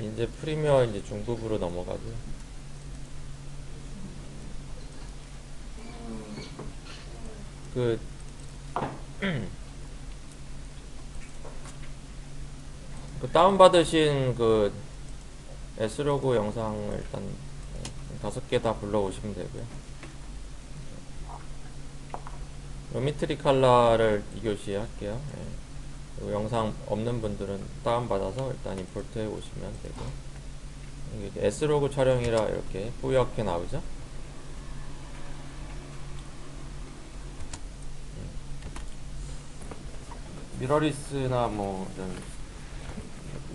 이제 프리미어 이제 중급으로 넘어가고요. 그 그 다운받으신 그 S로그 영상을 일단 5개 다 불러오시면 되고요. 요미트리 컬러를 2교시에 할게요. 예. 영상 없는 분들은 다운받아서 일단 임포트 해 오시면 되고, 이게 S로그 촬영이라 이렇게 뿌옇게 나오죠. 미러리스나 뭐 이런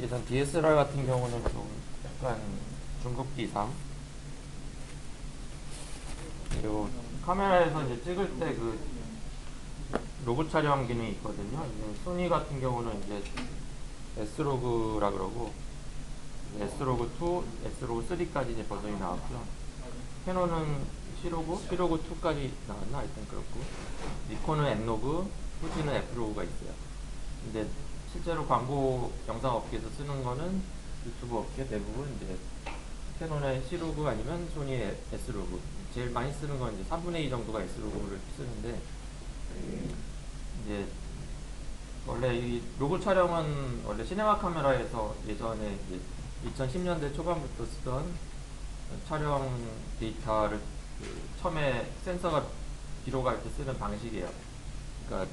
예전 DSLR 같은 경우는 좀 약간 중급기 이상, 그리고 카메라에서 이제 찍을 때 그 로그 촬영 기능이 있거든요. 이제 소니 같은 경우는 이제 S로그라 그러고, S로그 2, S로그 3까지 이제 버전이 나왔고요. 캐논은 C로그, C로그 2까지 나왔나? 일단 그렇고, 니콘은 N로그, 후지는 F로그가 있어요. 근데 실제로 광고 영상 업계에서 쓰는 거는 유튜브 업계 대부분 이제 캐논의 C로그 아니면 소니의 S로그, 제일 많이 쓰는 건 이제 3분의 2 정도가 S로그를 쓰는데, 이제 원래 이 로그 촬영은 원래 시네마 카메라에서 예전에 2010년대 초반부터 쓰던 촬영 데이터를 처음에 센서가 기록할 때 쓰는 방식이에요. 그러니까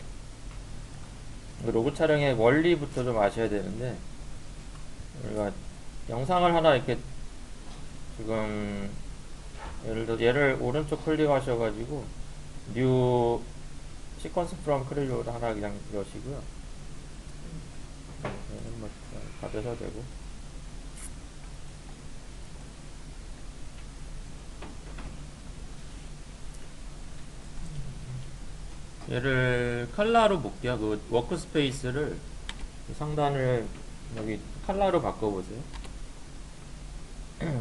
로그 촬영의 원리부터 좀 아셔야 되는데, 우리가 영상을 하나 이렇게 지금 예를 들어 얘를 오른쪽 클릭하셔가지고 뉴 시퀀스 프롬 클립을 하나 그냥 여시고요. 얘는 뭐 받으셔도 되고, 얘를 컬러로 볼게요. 그 워크스페이스를 상단을 여기 컬러로 바꿔보세요.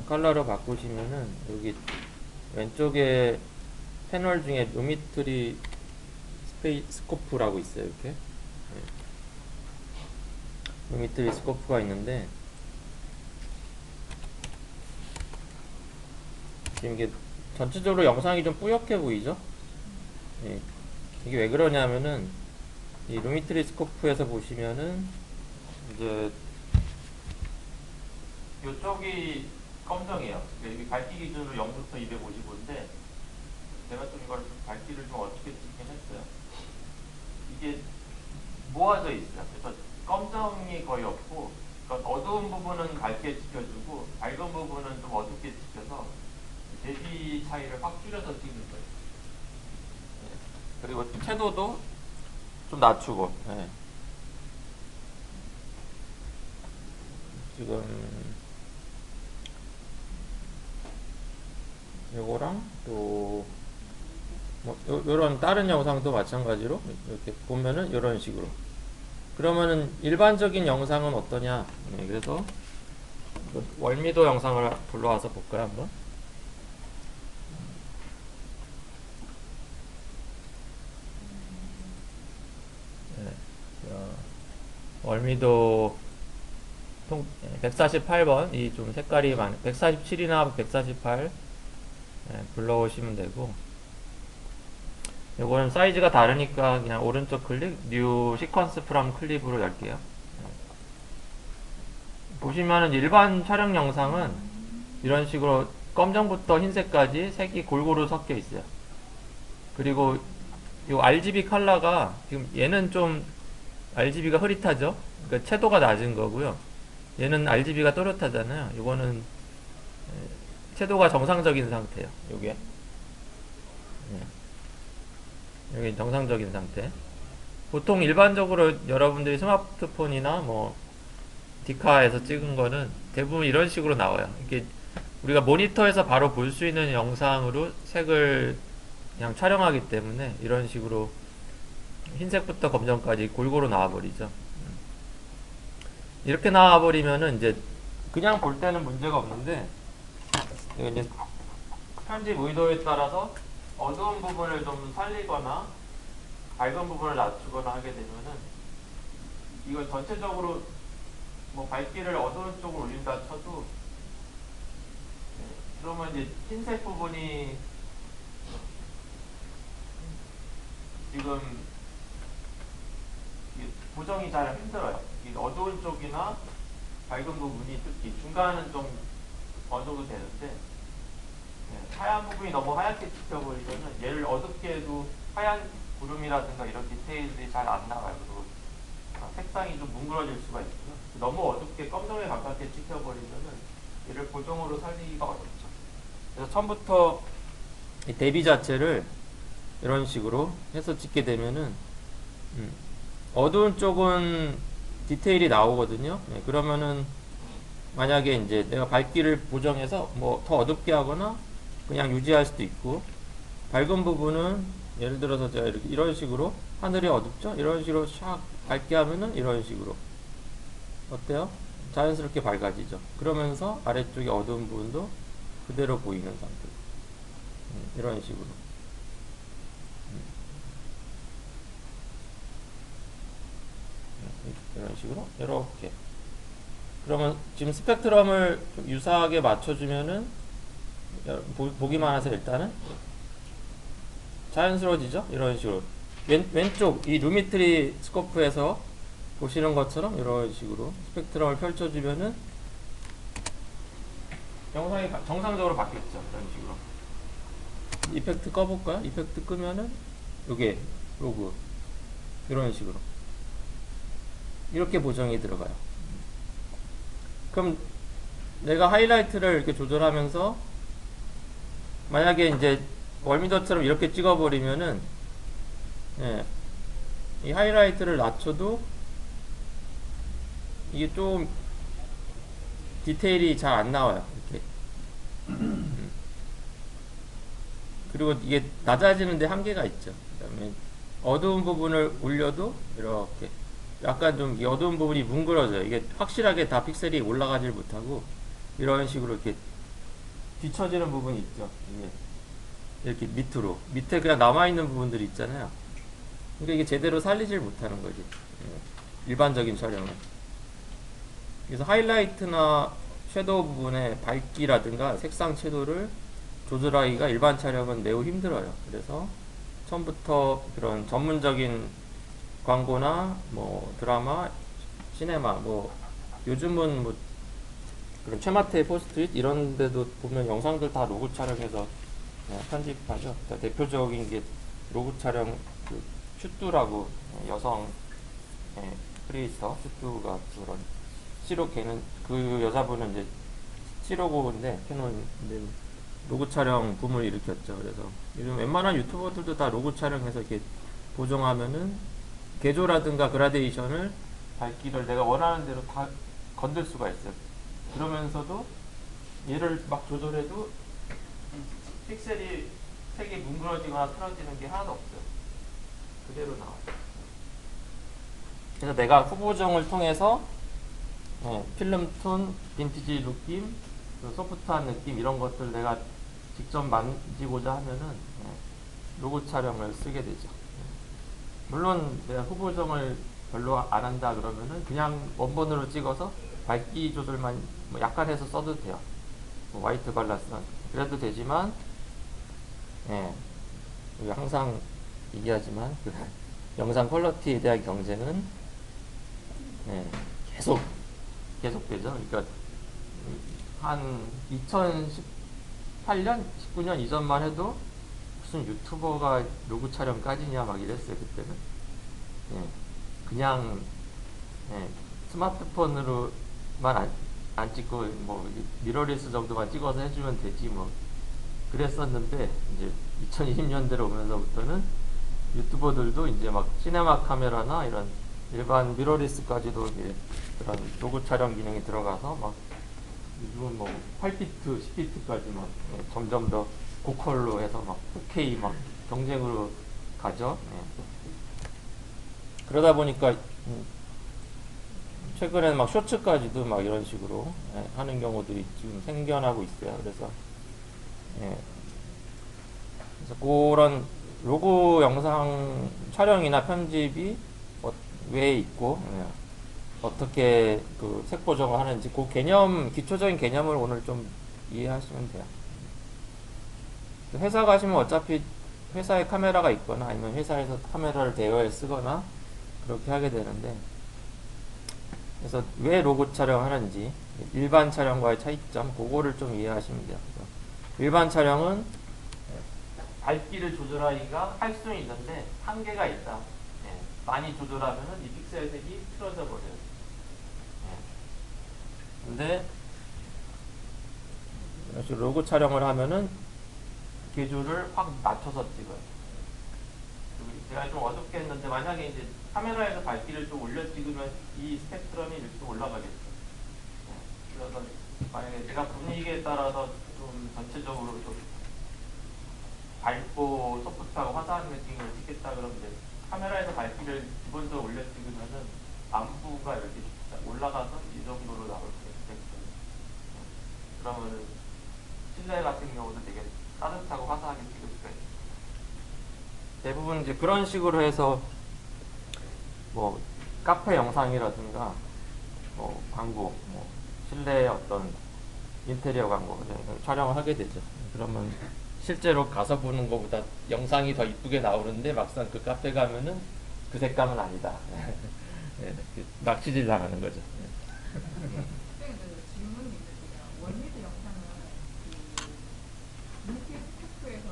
컬러로 바꾸시면은 여기 왼쪽에 패널 중에 루미트리 스코프라고 있어요. 이렇게 루미트리 스코프가 있는데, 지금 이게 전체적으로 영상이 좀 뿌옇게 보이죠? 예. 이게 왜 그러냐면은 이 루미트리 스코프에서 보시면은 이제 이쪽이 검정이에요. 여기 밝기 기준으로 0부터 255인데 제가 좀 이걸 밝기를 좀 어떻게 찍긴 했어요. 이게 모아져 있어요. 그래서 검정이 거의 없고, 그러니까 어두운 부분은 밝게 찍혀주고 밝은 부분은 좀 어둡게 찍혀서 대비 차이를 확 줄여서 찍는 거예요. 그리고 채도도 좀 낮추고, 예. 지금 요거랑 또 뭐 요런 다른 영상도 마찬가지로 이렇게 보면은 요런 식으로, 그러면은 일반적인 영상은 어떠냐. 네, 그래서 월미도 영상을 불러와서 볼까요 한번. 네, 월미도 148번, 이 좀 색깔이 많은 147이나 148 불러오시면 되고, 요거는 사이즈가 다르니까 그냥 오른쪽 클릭 뉴 시퀀스 프롬 클립으로 열게요. 보시면은 일반 촬영 영상은 이런 식으로 검정부터 흰색까지 색이 골고루 섞여 있어요. 그리고 요 RGB 컬러가 지금 얘는 좀 RGB가 흐릿하죠. 그러니까 채도가 낮은 거고요. 얘는 RGB가 또렷하잖아요. 이거는 채도가 정상적인 상태예요. 요게 여기 정상적인 상태. 보통 일반적으로 여러분들이 스마트폰이나 뭐 디카에서 찍은 거는 대부분 이런 식으로 나와요. 이게 우리가 모니터에서 바로 볼 수 있는 영상으로 색을 그냥 촬영하기 때문에 이런 식으로 흰색부터 검정까지 골고루 나와버리죠. 이렇게 나와버리면은 이제 그냥 볼 때는 문제가 없는데, 이제 편집 의도에 따라서 어두운 부분을 좀 살리거나 밝은 부분을 낮추거나 하게 되면은 이걸 전체적으로 뭐 밝기를 어두운 쪽으로 올린다 쳐도 그러면 이제 흰색 부분이 지금 고정이 잘 힘들어요. 이 어두운 쪽이나 밝은 부분이 특히 중간은 좀 어느 정도 되는데 하얀 부분이 너무 하얗게 찍혀버리면은 얘를 어둡게 해도 하얀 구름이라든가 이런 디테일들이 잘 안 나와요. 그리고 색상이 좀 뭉그러질 수가 있고요. 너무 어둡게 검정에 가깝게 찍혀버리면은 얘를 고정으로 살리기가 어렵죠. 그래서 처음부터 이 대비 자체를 이런 식으로 해서 찍게 되면은 어두운 쪽은 디테일이 나오거든요. 네, 그러면은 만약에 이제 내가 밝기를 보정해서 뭐 더 어둡게 하거나 그냥 유지할 수도 있고, 밝은 부분은 예를 들어서 제가 이렇게 이런 식으로 하늘이 어둡죠? 이런 식으로 샥 밝게 하면은 이런 식으로 어때요? 자연스럽게 밝아지죠. 그러면서 아래쪽에 어두운 부분도 그대로 보이는 상태. 이런 식으로. 이런 식으로 이렇게. 그러면 지금 스펙트럼을 좀 유사하게 맞춰주면은 보기만 하세요. 일단은 자연스러워지죠. 이런 식으로 왼쪽 이 루미트리 스코프에서 보시는 것처럼 이런 식으로 스펙트럼을 펼쳐주면은 영상이 정상적으로 바뀌었죠. 이런 식으로. 이펙트 꺼볼까요? 이펙트 끄면은 요게 로그 이런 식으로 이렇게 보정이 들어가요. 그럼 내가 하이라이트를 이렇게 조절하면서 만약에 이제 월미도처럼 이렇게 찍어버리면은 이 하이라이트를 낮춰도 이게 좀 디테일이 잘 안 나와요. 이렇게. 그리고 이게 낮아지는데 한계가 있죠. 그 다음에 어두운 부분을 올려도 이렇게 약간 좀 이 어두운 부분이 뭉그러져요. 이게 확실하게 다 픽셀이 올라가질 못하고 이런 식으로 이렇게 뒤처지는 부분이 있죠. 이렇게 밑으로 밑에 그냥 남아있는 부분들이 있잖아요. 그러니까 이게 제대로 살리질 못하는 거지. 일반적인 촬영은. 그래서 하이라이트나 섀도우 부분의 밝기라든가 색상 채도를 조절하기가 일반 촬영은 매우 힘들어요. 그래서 처음부터 그런 전문적인 광고나 뭐 드라마, 시네마, 뭐 요즘은 뭐 그런 최마태 포스트잇 이런 데도 보면 영상들 다 로고 촬영해서 편집하죠. 대표적인 게 로고 촬영 그 슈뚜라고 여성 크리에이터 슈뚜가 그런 시로 걔는 그 여자분은 이제 시로고인데 캐논 로고 촬영 붐을 일으켰죠. 그래서 요즘 웬만한 유튜버들도 다 로고 촬영해서 이렇게 보정하면은 개조라든가 그라데이션을 밝기를 내가 원하는 대로 다 건들 수가 있어요. 그러면서도 얘를 막 조절해도 픽셀이 색이 뭉그러지거나 틀어지는 게 하나도 없어요. 그대로 나와요. 그래서 내가 후보정을 통해서 필름톤, 빈티지 느낌, 소프트한 느낌 이런 것들 내가 직접 만지고자 하면은 로고 촬영을 쓰게 되죠. 물론 내가 후보정을 별로 안 한다 그러면은 그냥 원본으로 찍어서 밝기 조절만 뭐 약간 해서 써도 돼요. 뭐 화이트 발라스는 그래도 되지만 항상 얘기하지만 그 영상 퀄리티에 대한 경쟁은 계속되죠. 그러니까 한 2018년, 19년 이전만 해도 무슨 유튜버가 로그 촬영까지냐 막 이랬어요. 그때는 그냥 스마트폰으로만 안 찍고 뭐 미러리스 정도만 찍어서 해주면 되지 뭐 그랬었는데 이제 2020년대로 오면서부터는 유튜버들도 이제 막 시네마 카메라나 이런 일반 미러리스까지도 이제 그런 로그 촬영 기능이 들어가서 막 요즘은 뭐 8비트, 10비트까지 막 점점 더 고퀄로 해서 막 4K 막 경쟁으로 가죠. 그러다 보니까 최근에는 막 쇼츠까지도 막 이런 식으로 하는 경우들이 지금 생겨나고 있어요. 그래서 그런 로고 영상 촬영이나 편집이 왜 있고 어떻게 그 색 보정을 하는지 그 개념, 기초적인 개념을 오늘 좀 이해하시면 돼요. 회사 가시면 어차피 회사에 카메라가 있거나 아니면 회사에서 카메라를 대여해 쓰거나 그렇게 하게 되는데, 그래서 왜 로고 촬영하는지, 일반 촬영과의 차이점, 그거를 좀 이해하시면 돼요. 일반 촬영은 밝기를 조절하기가 할 수는 있는데 한계가 있다. 예, 많이 조절하면 이 픽셀 색이 틀어져 버려요. 예. 근데 로고 촬영을 하면은 계조를 확 낮춰서 찍어요. 제가 좀 어둡게 했는데 만약에 이제 카메라에서 밝기를 좀 올려 찍으면 이 스펙트럼이 이렇게 올라가겠죠. 예. 그래서 만약에 제가 분위기에 따라서 좀 전체적으로 좀 밝고 소프트하고 화사한 느낌을 찍겠다 그러면 이제 카메라에서 밝기를 기본적으로 올려 찍으면은 안부가 이렇게 올라가서 이 정도로 나올 수 있겠죠. 그러면은 실내 같은 경우도 되게 따뜻하고 화사하게 찍을 수가 있어요. 대부분 이제 그런 식으로 해서 뭐 카페 영상이라든가 뭐 광고, 뭐 실내 어떤 인테리어 광고 촬영을 하게 되죠. 그러면 실제로 가서 보는 것보다 영상이 더 이쁘게 나오는데 막상 그 카페 가면은 그 색감은 아니다. 낚시질 당하는 거죠. 질문이 있는데요. 원리드 영상은 그 인기 스태프에서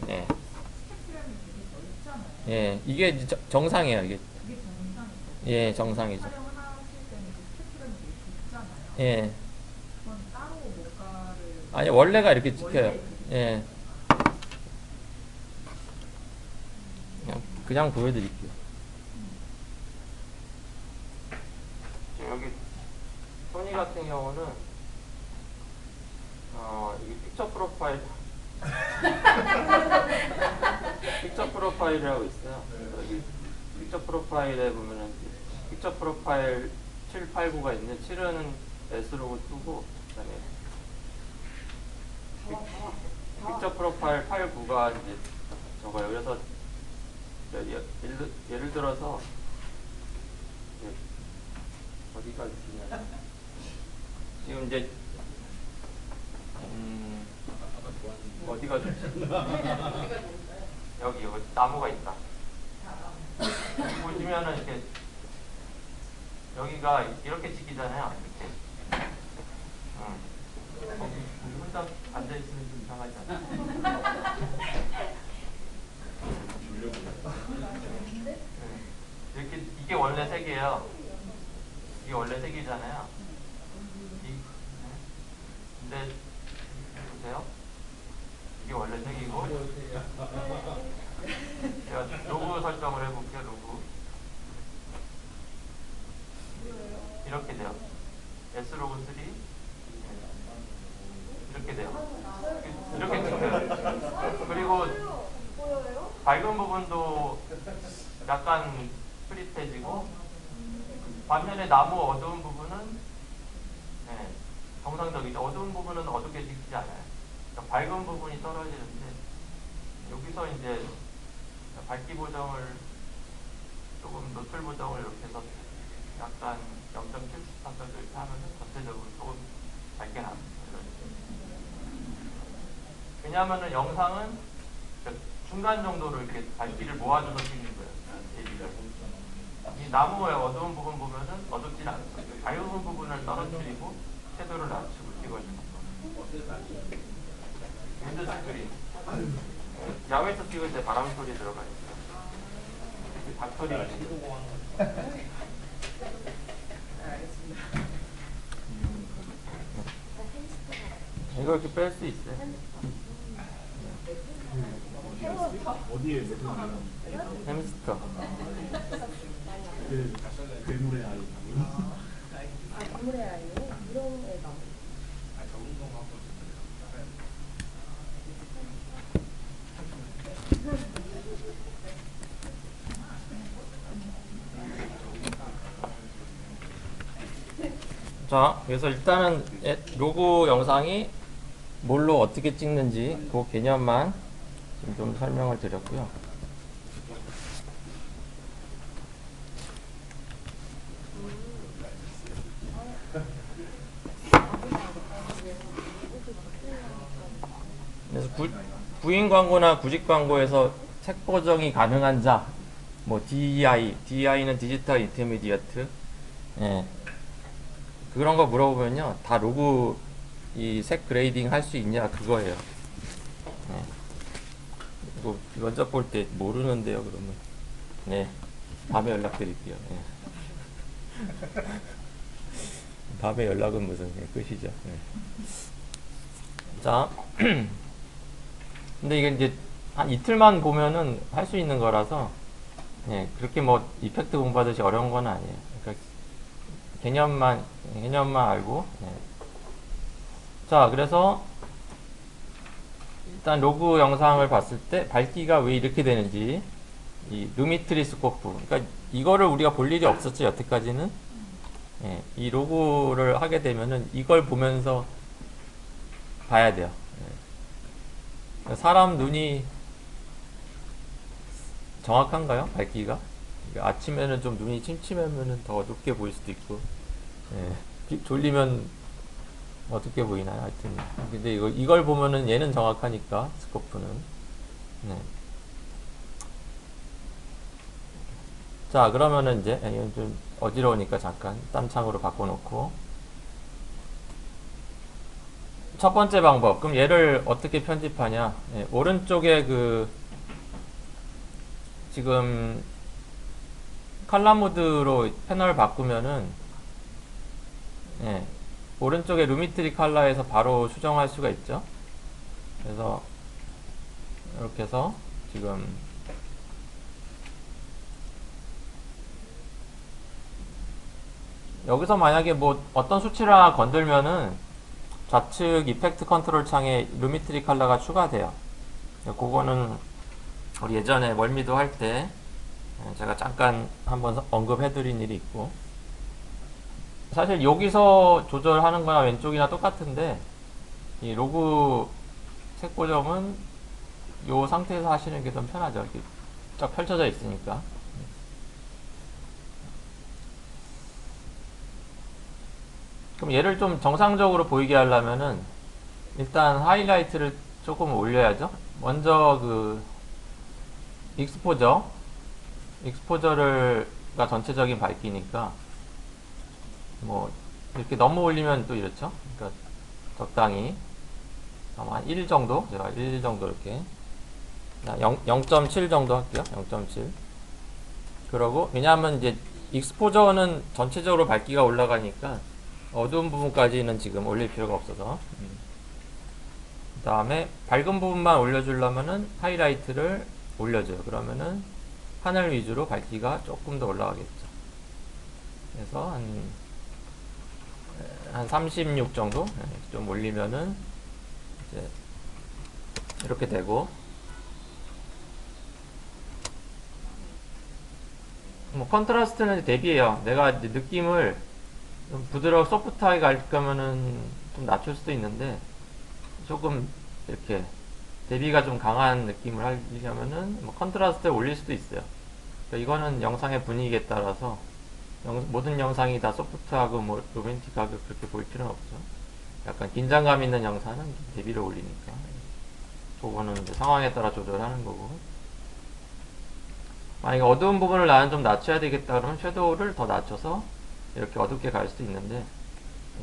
네. 스태프라는 되게 넓잖아요. 예, 이게 정상이에요. 이게 이게 정상이죠. 예, 정상이죠. 촬영을 하실 때는 그 스태프라는 되게 좁잖아요. 예. 그건 따로 뭔가를 아니 원래가 이렇게 찍혀요. 원래 예. 그냥 보여드릴게요. 여기 소니 같은 경우는 이게 픽처 프로파일 픽처 프로파일이라고 있어요. 여기 픽처 프로파일에 보면은 픽처 프로파일 7, 8, 9가 있는데 7은 S로고 2고 그다음에 픽처 프로파일 8, 9가 이제 저거예요. 그래서 예를 들어서 어디가 있냐 지금 이제 어디가 좋지? 여기 나무가 있다. 보시면은 이렇게 여기가 이렇게 찍히잖아요. 이렇게. 혼자 앉아 있으면 좀 이상하지 않아요? 이렇게 이게 원래 색이에요. 이게 원래 색이잖아요. 근데 보세요. 이게 원래 색이고 제가 로고 설정을 해볼게요. 로고 이렇게 돼요. S로고 3 이렇게 돼요. 이렇게 찍혀요. 그리고 밝은 부분도 약간 흐릿해지고 반면에 나무 어두운 부분은 네, 정상적이죠. 어두운 부분은 어둡게 찍히지 않아요. 그러니까 밝은 부분이 떨어지는데 여기서 이제 밝기 보정을 조금 노출 보정을 이렇게 해서 약간 0.7% 이렇게 하면은 전체적으로 조금 밝게 나옵니다. 왜냐하면은 영상은 중간 정도로 이렇게 밝기를 모아줘서 찍는 거예요. 이 나무의 어두운 부분 보면은 어둡진 않죠. 밝은 부분을 떨어뜨리고 채도를 낮추고 찍어주는 거예요. 윈드 스크린. 야외에서 찍을 때 바람 소리 들어가니까. 닭소리. 이거 이렇게 뺄 수 있어요. 어디에 메모리요? 햄스터. 괴물의 아이. 괴물의 아이요? 이런 애가. 자, 그래서 일단은 로고 영상이 뭘로 어떻게 찍는지 그 개념만 좀 설명을 드렸고요. 구인 광고나 구직 광고에서 책 보정이 가능한 자, 뭐 DEI는 디지털 인터미디어트, 예, 그런 거 물어보면요, 다 로그 이 색 그레이딩 할 수 있냐 그거예요. 예. 이거 면접 볼 때 모르는데요, 그러면 네, 밤에 연락드릴게요. 예. 밤에 연락은 무슨 끝이죠. 예. 자, 근데 이게 이제 한 이틀만 보면은 할 수 있는 거라서, 예, 그렇게 뭐 이펙트 공부하듯이 어려운 건 아니에요. 그러니까 개념만 알고, 예. 자, 그래서 일단 로그 영상을 봤을 때 밝기가 왜 이렇게 되는지, 이 루미트리 스코프, 그러니까 이거를 우리가 볼 일이 없었죠, 여태까지는. 예, 이 로그를 하게 되면은 이걸 보면서 봐야 돼요. 예. 사람 눈이 정확한가요? 밝기가? 아침에는 좀 눈이 침침하면은 더 어둡게 보일 수도 있고, 예. 졸리면 어둡게 보이나요? 하여튼. 근데 이걸 보면은 얘는 정확하니까, 스코프는. 네. 자, 그러면은 이제, 이건 좀 어지러우니까 잠깐 딴 창으로 바꿔놓고. 첫 번째 방법. 그럼 얘를 어떻게 편집하냐? 예, 오른쪽에 지금 칼럼 모드로 패널 바꾸면은, 예, 오른쪽에 루미트리 컬러에서 바로 수정할 수가 있죠. 그래서 이렇게 해서 지금 여기서 만약에 뭐 어떤 수치를 하나 건들면은 좌측 이펙트 컨트롤 창에 루미트리 컬러가 추가돼요. 그거는 우리 예전에 월미도 할 때 제가 잠깐 한번 언급해드린 일이 있고, 사실 여기서 조절하는 거나 왼쪽이나 똑같은데, 이 로그 색 보정은 이 상태에서 하시는 게 좀 편하죠. 이렇게 쫙 펼쳐져 있으니까. 그럼 얘를 좀 정상적으로 보이게 하려면은 일단 하이라이트를 조금 올려야죠. 먼저 익스포저가 전체적인 밝기니까 뭐 이렇게 너무 올리면 또 이렇죠. 그러니까 적당히 아마 1 정도, 제가 1 정도 이렇게 0.7 정도 할게요. 0.7. 그러고 왜냐하면 이제 익스포저는 전체적으로 밝기가 올라가니까 어두운 부분까지는 지금 올릴 필요가 없어서, 그 다음에 밝은 부분만 올려주려면은 하이라이트를 올려줘요. 그러면은 하늘 위주로 밝기가 조금 더 올라가겠죠. 그래서 한 36 정도 좀 올리면은 이제 이렇게 되고, 뭐 컨트라스트는 대비해요. 내가 이제 느낌을 좀 부드럽고 소프트하게 갈 거면은 좀 낮출 수도 있는데, 조금 이렇게 대비가 좀 강한 느낌을 하려면은 뭐 컨트라스트를 올릴 수도 있어요. 그러니까 이거는 영상의 분위기에 따라서 모든 영상이 다 소프트하고 뭐 로맨틱하게 그렇게 보일 필요는 없죠. 약간 긴장감 있는 영상은 대비를 올리니까 그거는 이제 상황에 따라 조절하는 거고, 만약에 어두운 부분을 나는 좀 낮춰야 되겠다 그러면 섀도우를 더 낮춰서 이렇게 어둡게 갈 수도 있는데,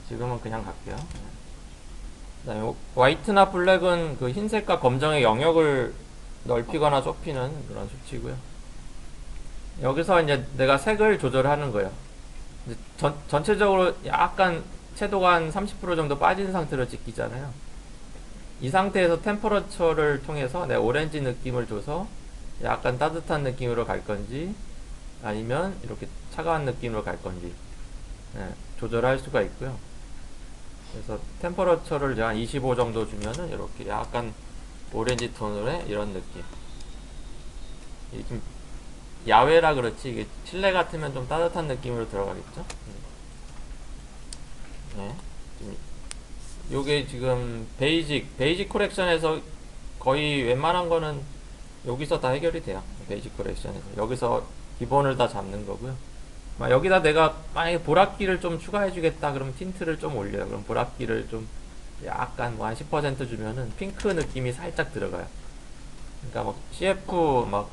지금은 그냥 갈게요. 그 다음에 화이트나 블랙은 그 흰색과 검정의 영역을 넓히거나 좁히는 그런 수치고요. 여기서 이제 내가 색을 조절하는 거예요. 이제 전체적으로 약간 채도가 한 30% 정도 빠진 상태로 찍히잖아요. 이 상태에서 템퍼러처를 통해서 내 오렌지 느낌을 줘서 약간 따뜻한 느낌으로 갈 건지, 아니면 이렇게 차가운 느낌으로 갈 건지, 조절할 수가 있고요. 그래서 템퍼러처를 제가 한 25 정도 주면은 이렇게 약간 오렌지 톤의 이런 느낌. 이게 좀 야외라 그렇지, 이게 실내 같으면 좀 따뜻한 느낌으로 들어가겠죠. 네. 요게 지금 베이직 코렉션에서 거의 웬만한 거는 여기서 다 해결이 돼요. 베이직 코렉션에서 여기서 기본을 다 잡는 거고요. 여기다 내가 만약에 보랏기를 좀 추가해 주겠다 그러면 틴트를 좀 올려요. 그럼 보랏기를 좀 약간 뭐 한 10% 주면은 핑크 느낌이 살짝 들어가요. 그러니까 막 CF 막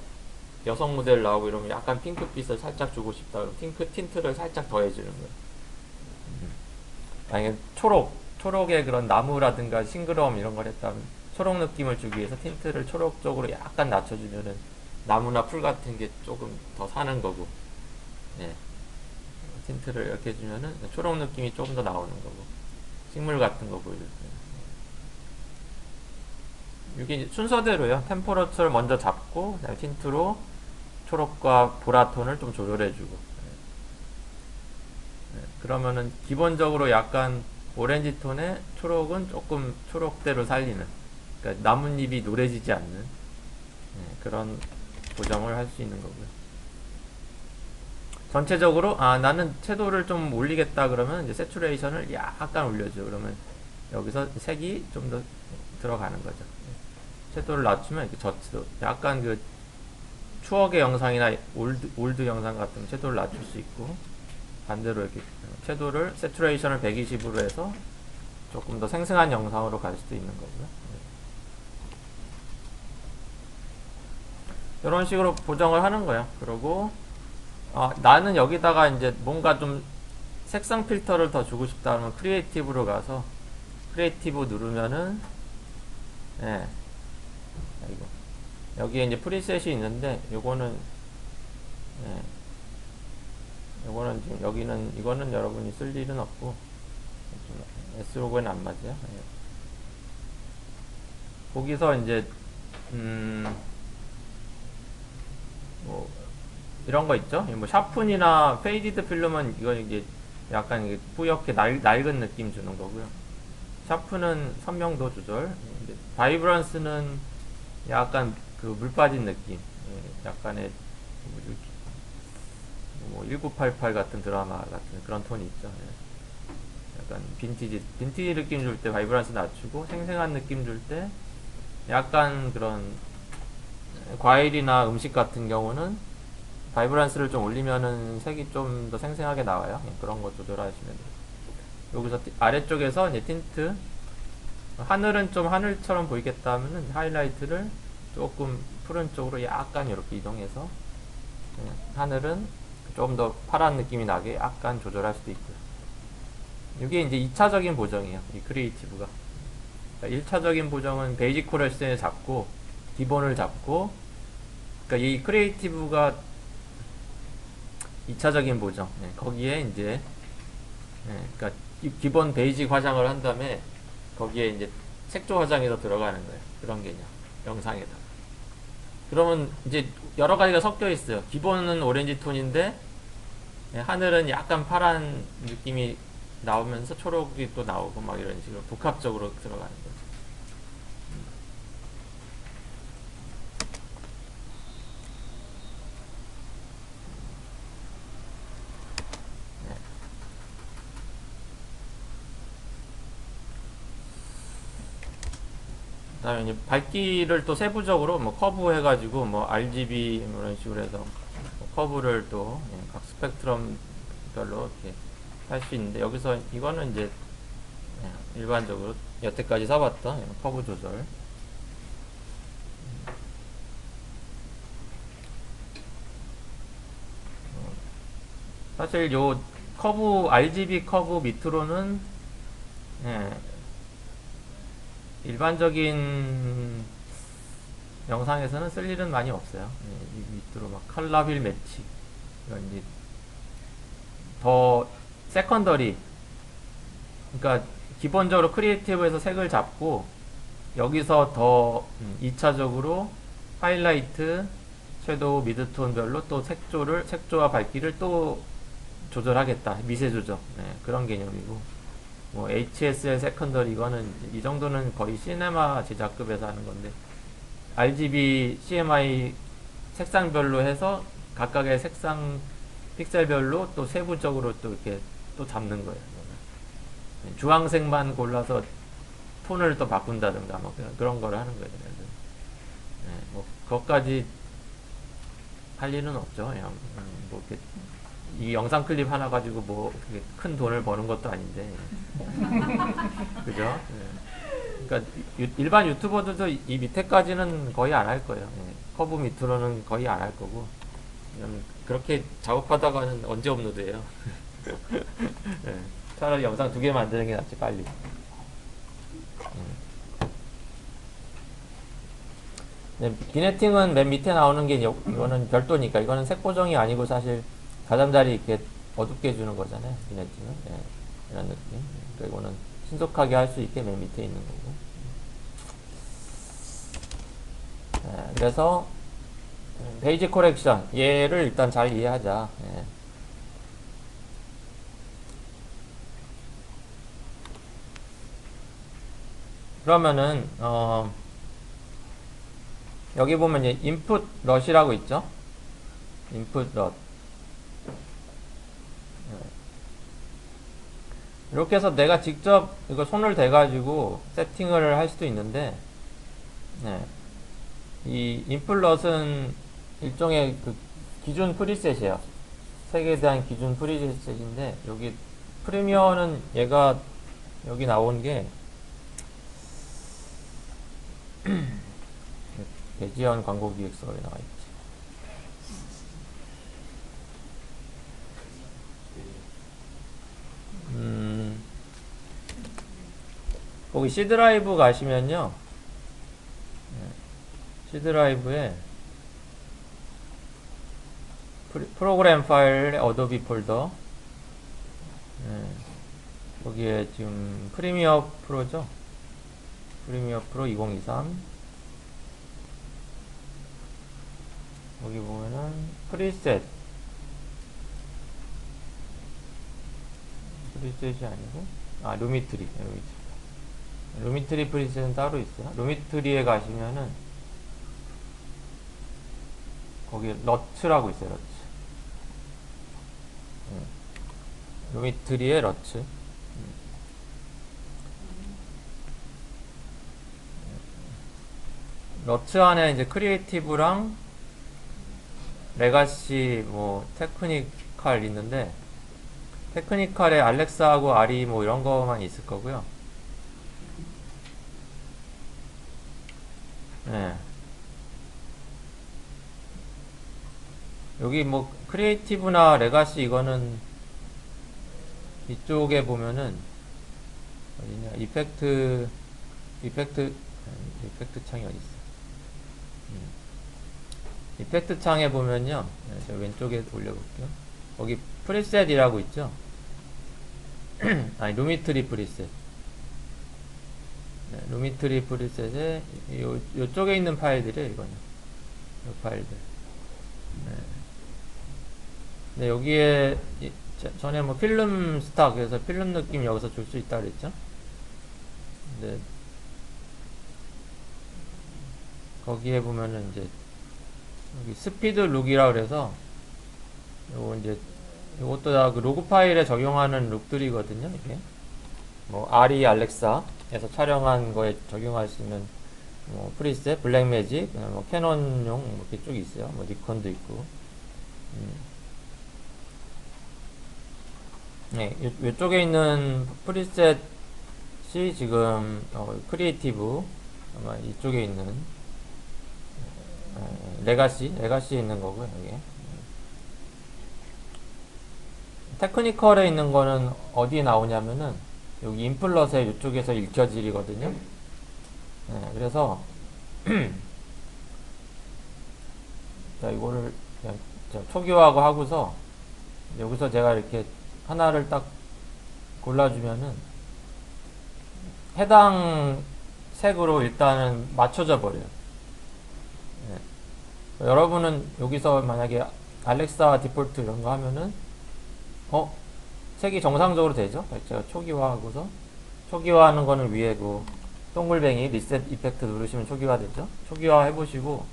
여성 모델 나오고 이러면 약간 핑크빛을 살짝 주고 싶다 그러면 핑크 틴트를 살짝 더해주는 거예요. 만약에 초록의 그런 나무라든가 싱그러움 이런 걸 했다면 초록 느낌을 주기 위해서 틴트를 초록 쪽으로 약간 낮춰주면은 나무나 풀 같은 게 조금 더 사는 거고, 예. 틴트를 이렇게 해주면은 초록 느낌이 조금 더 나오는 거고, 식물 같은 거 보여줄 때. 이게 순서대로요. 템퍼러처를 먼저 잡고, 그다음에 틴트로 초록과 보라톤을 좀 조절해주고. 예. 그러면은 기본적으로 약간 오렌지 톤에 초록은 조금 초록대로 살리는, 그러니까 나뭇잎이 노래지지 않는, 예, 그런 조정을 할 수 있는 거고요. 전체적으로 나는 채도를 좀 올리겠다 그러면 이제 세츄레이션을 약간 올려줘. 그러면 여기서 색이 좀 더 들어가는 거죠. 채도를 낮추면 이렇게 젖도 약간 그 추억의 영상이나 올드 영상 같은 채도를 낮출 수 있고, 반대로 이렇게 채도를 세츄레이션을 120으로 해서 조금 더 생생한 영상으로 갈 수도 있는 거고요. 이런 식으로 보정을 하는 거예요. 그리고 나는 여기다가 이제 뭔가 좀 색상 필터를 더 주고 싶다 하면 크리에이티브로 가서 크리에이티브 누르면은, 예, 이거 여기에 이제 프리셋이 있는데 요거는, 예, 요거는 지금 여기는 이거는 여러분이 쓸 일은 없고 S로그에는 안 맞아요. 예. 거기서 이제 뭐 이런 거 있죠. 뭐 샤픈이나 페이디드 필름은 이게 약간 이게 뿌옇게 낡은 느낌 주는 거고요. 샤픈은 선명도 조절, 바이브런스는 약간 그 물 빠진 느낌, 약간의 뭐 1988 같은 드라마 같은 그런 톤이 있죠. 약간 빈티지 느낌 줄 때 바이브런스 낮추고, 생생한 느낌 줄 때 약간 그런 과일이나 음식 같은 경우는 바이브런스를 좀 올리면은 색이 좀 더 생생하게 나와요. 그런 거 조절하시면 돼요. 여기서 아래쪽에서 이제 틴트, 하늘은 좀 하늘처럼 보이겠다 하면은 하이라이트를 조금 푸른 쪽으로 약간 이렇게 이동해서, 하늘은 좀 더 파란 느낌이 나게 약간 조절할 수도 있고요. 이게 이제 2차적인 보정이에요. 이 크리에이티브가. 그러니까 1차적인 보정은 베이직 코렉션을 잡고, 기본을 잡고, 그러니까 이 크리에이티브가 2차적인 보정. 거기에 이제, 그러니까 기본 베이직 화장을 한 다음에 거기에 이제 색조 화장이 더 들어가는 거예요. 그런 개념. 영상에다가. 그러면 이제 여러 가지가 섞여 있어요. 기본은 오렌지 톤인데, 하늘은 약간 파란 느낌이 나오면서 초록이 또 나오고 막 이런 식으로 복합적으로 들어가는 거죠. 그다음에 이제 밝기를 또 세부적으로 뭐 커브 해가지고 뭐 RGB 뭐 이런 식으로 해서 뭐 커브를 또 각 스펙트럼별로 이렇게 할 수 있는데, 여기서 이거는 이제 일반적으로 여태까지 써봤던 커브 조절. 사실 요 커브 RGB 커브 밑으로는, 일반적인 영상에서는 쓸 일은 많이 없어요. 이 밑으로 막 컬러 휠 매치, 이런 이제 더 세컨더리, 그러니까 기본적으로 크리에이티브에서 색을 잡고 여기서 더 2차적으로 하이라이트, 섀도우, 미드톤별로 또 색조와 밝기를 또 조절하겠다. 미세 조정. 그런 개념이고, 뭐 HSL 세컨더리, 이거는 이 정도는 거의 시네마 제작급에서 하는 건데, RGB, CMI 색상별로 해서 각각의 색상 픽셀별로 또 세부적으로 또 이렇게 또 잡는 거예요. 주황색만 골라서 톤을 또 바꾼다든가 뭐 그런 거를 하는 거예요. 뭐 그것까지 할 일은 없죠. 그냥 뭐 이렇게 이 영상 클립 하나 가지고 뭐 큰 돈을 버는 것도 아닌데, 그죠? 그러니까 일반 유튜버들도 이 밑에까지는 거의 안 할 거예요. 예. 커브 밑으로는 거의 안 할 거고. 왜냐면 그렇게 작업하다가는 언제 업로드해요? 예. 차라리 영상 2개 만드는 게 낫지, 빨리. 네, 비네팅은 맨 밑에 나오는 게 이거는 별도니까 이거는 색 보정이 아니고 사실 가장자리 이렇게 어둡게 해주는 거잖아요. 비네팅은 예, 이런 느낌. 그러니까 이거는 신속하게 할 수 있게 맨 밑에 있는 거고. 예, 그래서 페이지 코렉션 얘를 일단 잘 이해하자. 예. 그러면은 여기 보면 이제 input rut이라고 있죠. input rut. 이렇게 해서 내가 직접 이거 손을 대가지고 세팅을 할 수도 있는데, 네. 이 input rut은 일종의 그 기준 프리셋이에요. 색에 대한 기준 프리셋인데, 여기 프리미어는 얘가 여기 나온 게 배지연 광고 기획서에 나와 있지. 거기 C 드라이브 가시면요, C 드라이브에 프로그램 파일 어도비 폴더, 거기에 지금 프리미어 프로죠. 프리미어 프로 2023. 여기 보면은 프리셋이 아니고 루미트리 프리셋은 따로 있어요. 루미트리에 가시면은 거기 러츠라고 있어요. 러츠. 루미트리의 러츠. 러츠 안에 이제 크리에이티브랑 레가시, 뭐 테크니컬 있는데, 테크니컬에 알렉사하고 아리 뭐 이런 거만 있을 거고요. 네. 여기 뭐 크리에이티브나 레가시 이거는 이쪽에 보면은 어디냐, 이펙트 창이 어디 있어? 이펙트 창에 보면요, 제가 왼쪽에 올려볼게요. 거기 프리셋이라고 있죠. 아니, 루미트리 프리셋. 네, 루미트리 프리셋에 요쪽에 있는 파일들이에요. 이거는 요 파일들. 네, 여기에 전에 뭐 필름 스탁, 그래서 필름 느낌 여기서 줄 수 있다 그랬죠. 네, 거기에 보면은 이제 여기 스피드 룩이라 그래서 요거 이제 요것도 다 그 로그 파일에 적용하는 룩들이거든요. 이게 뭐 아리 알렉사에서 촬영한 거에 적용할 수 있는 뭐 프리셋, 블랙매직, 뭐 캐논용 뭐 이렇게 쭉 있어요. 뭐 니콘도 있고. 네, 요쪽에 있는 프리셋이 지금 크리에이티브 아마 이쪽에 있는 레가시에 있는 거고요. 여기 테크니컬에 있는 거는 어디에 나오냐면은 여기 인플럿의 이쪽에서 읽혀지거든요. 네, 그래서 자, 이거를 그냥 초기화하고 하고서 여기서 제가 이렇게 하나를 딱 골라주면은 해당 색으로 일단은 맞춰져 버려요. 네. 여러분은 여기서 만약에 알렉사 디폴트 이런 거 하면은 색이 정상적으로 되죠? 제가 초기화하고서 초기화하는 거는 위에 그 동글뱅이 리셋 이펙트 누르시면 초기화 되죠? 초기화 해보시고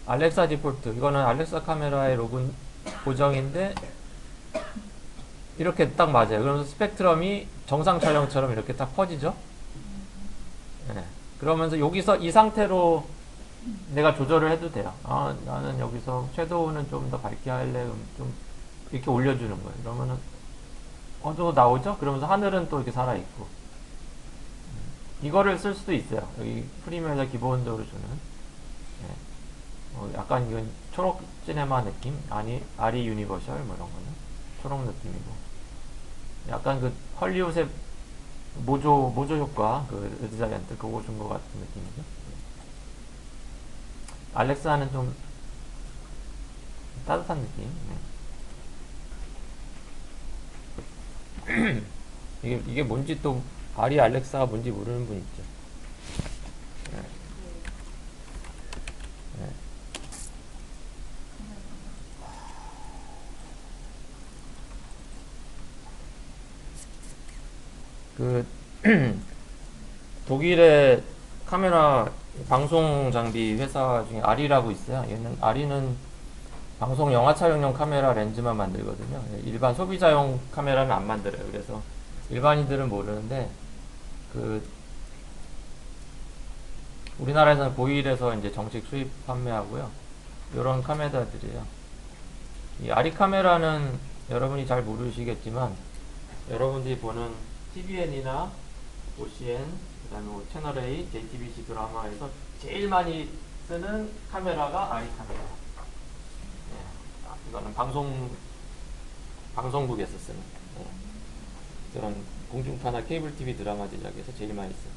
알렉사 디폴트, 이거는 알렉사 카메라의 로그 고정인데 이렇게 딱 맞아요. 그러면서 스펙트럼이 정상 촬영처럼 이렇게 딱 퍼지죠? 네. 그러면서 여기서 이 상태로 내가 조절을 해도 돼요. 나는 여기서 섀도우는 좀 더 밝게 할래. 좀 이렇게 올려주는 거예요. 그러면은 어두워 나오죠? 그러면서 하늘은 또 이렇게 살아있고. 이거를 쓸 수도 있어요. 여기 프리미어에서 기본적으로 주는 약간 이건 초록 시네마 느낌, 아니 아리 유니버셜 뭐 이런 거는 초록 느낌이고, 약간 그 헐리우드의 모조 효과, 그 레드자이언트 그거 준 것 같은 느낌이죠. 알렉사는 좀 따뜻한 느낌. 네. 이게 뭔지 또 아리 알렉사가 뭔지 모르는 분 있죠. 네. 네. 그 독일의 카메라 방송 장비 회사 중에 아리라고 있어요. 얘는 아리는 방송 영화 촬영용 카메라 렌즈만 만들거든요. 일반 소비자용 카메라는 안 만들어요. 그래서 일반인들은 모르는데 그 우리나라에서는 고일에서 이제 정식 수입 판매하고요. 이런 카메라들이에요. 이 아리 카메라는 여러분이 잘 모르시겠지만 여러분들이 보는 TVN이나 OCN, 그 다음에 뭐 채널A, JTBC 드라마에서 제일 많이 쓰는 카메라가 아리 카메라. 이거는 방송국에서 쓰는 그런 공중파나 케이블 TV 드라마 제작에서 제일 많이 쓰는.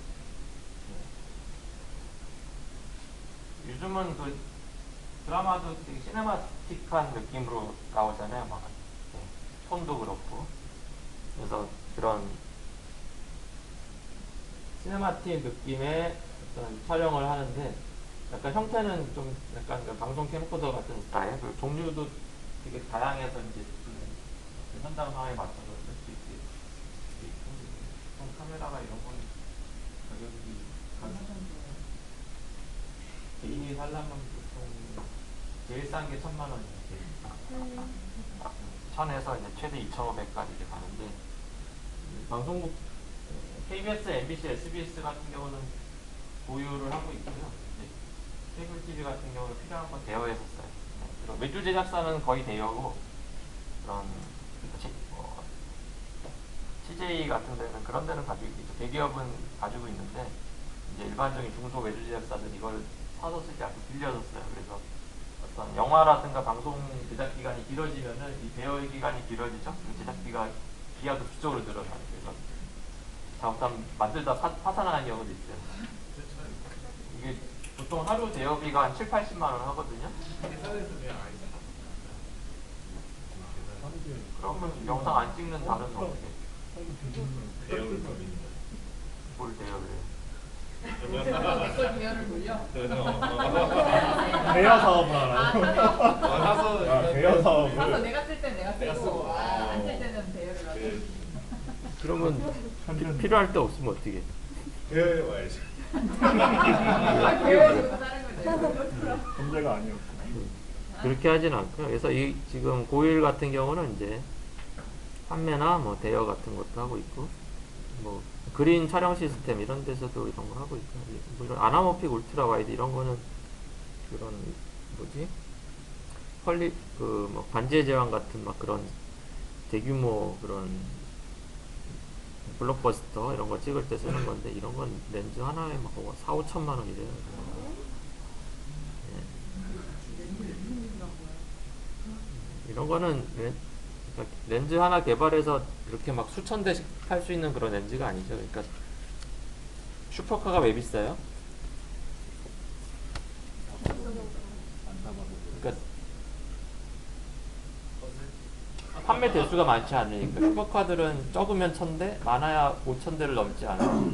요즘은 그 드라마도 되게 시네마틱한 느낌으로 나오잖아요. 막 톤도 그렇고. 그래서 그런 시네마틱 느낌의 어떤 촬영을 하는데 약간 형태는 좀 약간 그 방송 캠코더 같은 스타일. 그리고 종류도 되게 다양해서 이제 그 현장 상황에 맞춰서 쓸 수 있게 있고. 보통 카메라가 이런 건 가격이 개인이 살려면 보통 제일 싼 게 1,000,000원이에요. 1,000에서 이제 최대 2,500까지 이제 가는데 방송국 KBS, MBC, SBS 같은 경우는 보유를 하고 있고요. 케이블 TV 같은 경우는 필요한 건 대여해서 써요. 외주 제작사는 거의 대여고, 그런 CJ 같은 데는 그런 데는 가지고 있죠. 대기업은 가지고 있는데 이제 일반적인 중소 외주 제작사들은 이걸 사서 쓰지 않고 빌려서 써요. 그래서 어떤 영화라든가 방송 제작 기간이 길어지면은 이 대여 기간이 길어지죠. 그 제작비가 기하도 수적으로 늘어나요. 그래서 잘못하면 만들다 파산하는 경우도 있어요. 이게 보통 하루 대여비가 한 7, 80만 원 하거든요. 그러면 영상 안 찍는 다른 어떻게? 뭘 대여를 해요? 내걸 대여를 돌려? 대여 사업을 하라고. 대여 가서 사업을. 내가 쓸 땐 내가 쓰고 안 쓸 때는 대여를 하고. 그러면 필요할 때 없으면 어떻게 해? 대여해 와야지. 대여해주고 사는 거죠. 문제가 아니었고. 그렇게 하진 않고요. 그래서 이 지금 고일 같은 경우는 이제 판매나 뭐 대여 같은 것도 하고 있고, 뭐 그린 촬영 시스템 이런 데서도 이런 거 하고 있고, 뭐 이런 아나모픽 울트라 와이드 이런 거는 그런 뭐지 퀄리 그 뭐 반지의 제왕 같은 막 그런 대규모 그런 블록버스터 이런 거 찍을 때 쓰는 건데, 이런 건 렌즈 하나에 막 4, 5천만 원이래요. 이런 거는 렌즈 하나 개발해서 그렇게 막 수천 대씩 팔 수 있는 그런 렌즈가 아니죠. 그러니까 슈퍼카가 왜 비싸요? 그러니까 판매 대수가 많지 않으니까. 슈퍼카들은 적으면 1,000대, 많아야 5,000대를 넘지 않아요.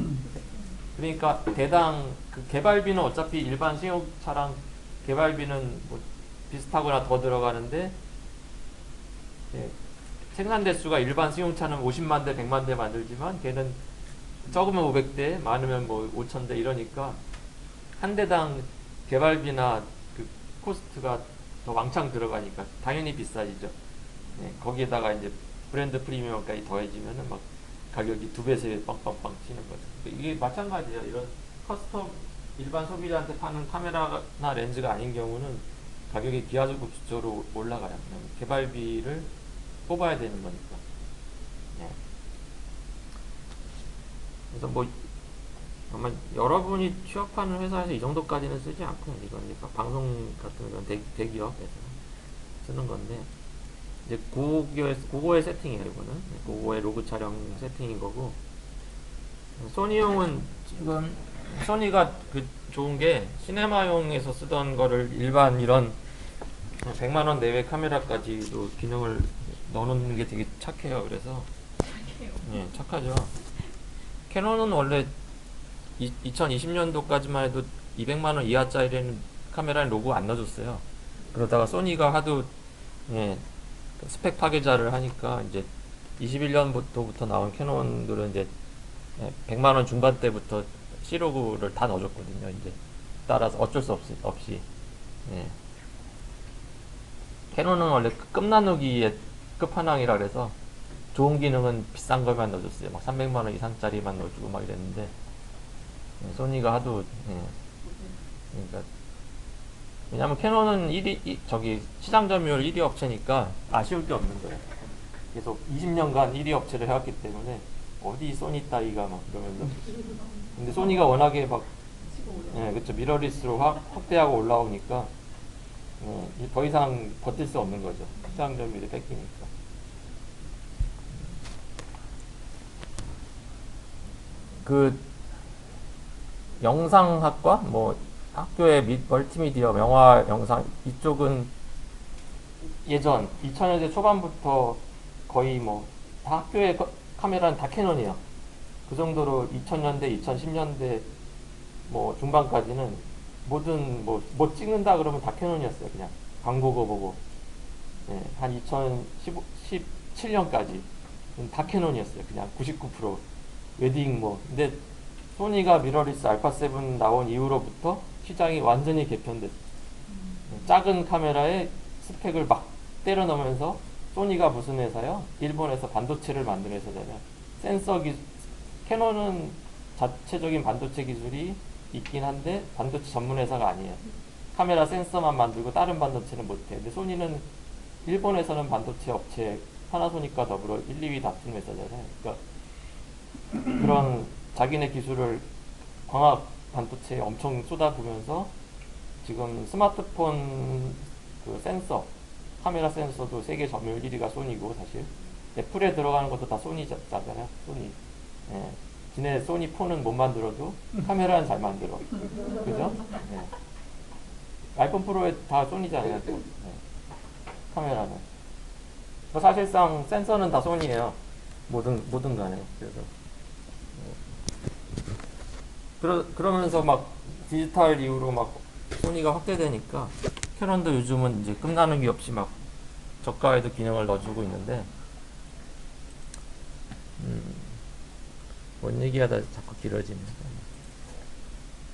그러니까 대당 그 개발비는 어차피 일반 승용 차랑 개발비는 뭐 비슷하거나 더 들어가는데, 생산 대수가 일반 승용차는 50만 대, 100만 대 만들지만 걔는 적으면 500대, 많으면 뭐 5,000대 이러니까 한 대당 개발비나 그 코스트가 더 왕창 들어가니까 당연히 비싸지죠. 거기에다가 이제 브랜드 프리미엄까지 더해지면은 막 가격이 2배, 3배 빵빵빵 치는 거죠. 이게 마찬가지예요. 이런 커스텀 일반 소비자한테 파는 카메라나 렌즈가 아닌 경우는 가격이 기하급수적으로 올라가요. 개발비를 뽑아야 되는 거니까. 그래서 뭐 아마 여러분이 취업하는 회사에서 이 정도까지는 쓰지 않고요. 이건 이제 방송 같은 그런 대기업에서 쓰는 건데, 이제 그거의 세팅이에요. 이거는 그거의 로그 촬영 세팅인 거고, 소니용은 지금 소니가 그 좋은 게 시네마용에서 쓰던 거를 일반 이런 100만원 내외 카메라까지도 기능을 넣어놓는 게 되게 착해요. 그래서 예, 착하죠. 캐논은 원래 2020년도까지만 해도 200만원 이하짜리는 카메라에 로고 안 넣어줬어요. 그러다가 소니가 하도 예, 스펙 파괴자를 하니까 이제 21년부터 나온 캐논들은 이제 100만원 중반대부터 C로그를 다 넣어줬거든요. 이제 따라서 어쩔 수 없이 예. 캐논은 원래 끝나누기의 끝판왕이라 그래서 좋은 기능은 비싼 것만 넣어줬어요. 막 300만원 이상짜리만 넣어주고 막 이랬는데, 예, 소니가 하도 예. 그러니까 왜냐면 캐논은 저기 시장 점유율 1위 업체니까 아쉬울 게 없는 거예요. 계속 20년간 1위 업체를 해왔기 때문에 어디 소니 따위가 막 그러면서. 근데 소니가 워낙에 막 예, 그쵸, 미러리스로 확대하고 올라오니까 더 이상 버틸 수 없는 거죠. 시장 점유율이 뺏기니까. 그 영상학과 뭐 학교의 멀티미디어 영화 영상 이쪽은 예전 2000년대 초반부터 거의 뭐 다 학교의 카메라는 다 캐논이에요. 그 정도로 2000년대 2010년대 뭐 중반까지는 모든 뭐 찍는다 그러면 다 캐논이었어요. 그냥 광고거 보고 예, 한 2017년까지 다 캐논이었어요. 그냥 99% 웨딩 뭐. 근데 소니가 미러리스 알파7 나온 이후로부터 시장이 완전히 개편됐어요. 작은 카메라에 스펙을 막 때려 넣으면서 소니가 무슨 회사요? 일본에서 반도체를 만드는 회사잖아요. 캐논은 자체적인 반도체 기술이 있긴 한데 반도체 전문 회사가 아니에요. 카메라 센서만 만들고 다른 반도체는 못해. 근데 소니는 일본에서는 반도체 업체 파나소닉과 더불어 1, 2위 다툰 회사잖아요. 그러니까 그런 자기네 기술을 광학 반도체에 엄청 쏟아부으면서 지금 스마트폰 그 센서, 카메라 센서도 세계 점유율 1위가 소니고, 사실 애플에 들어가는 것도 다 소니잖아요. 소니. 예. 지네 소니 폰은 못 만들어도 카메라는 잘 만들어. 그죠? 예. 아이폰 프로에 다 소니잖아요. 또. 예. 카메라는. 사실상 센서는 다 소니예요. 뭐든 간에. 그러면서 막 디지털 이후로 막 소니가 확대되니까 캐논도 요즘은 이제 끝나는 게 없이 막 저가에도 기능을 넣어주고 있는데, 뭔 얘기하다 자꾸 길어지네.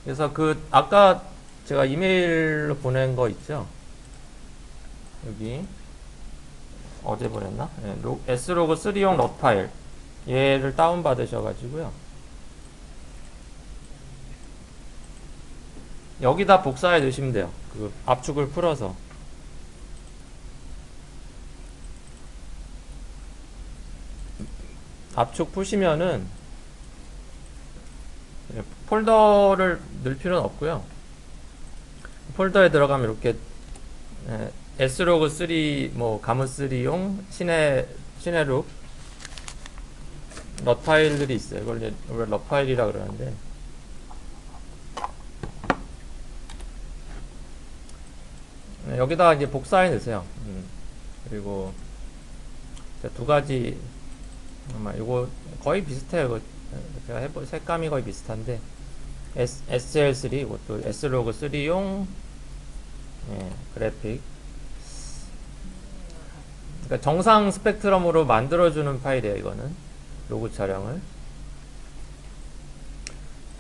그래서 그 아까 제가 이메일로 보낸 거 있죠? 여기 어제 보냈나? 네, S로그 3용 롯 파일 얘를 다운 받으셔가지고요. 여기다 복사해 두시면 돼요. 그 압축을 풀어서. 압축 푸시면은 폴더를 넣을 필요는 없고요. 폴더에 들어가면 이렇게 S로그 3 뭐 가무 3용 시네룩 럿 파일들이 있어요. 이걸 이제 럿 파일이라 그러는데, 여기다가 이제 복사해 넣으세요. 그리고 두 가지, 아마 이거 거의 비슷해요. 이거 제가 해본 색감이 거의 비슷한데, SL3 이것도 S로그 3용 그래픽. 그러니까 정상 스펙트럼으로 만들어주는 파일이에요. 이거는 로그 촬영을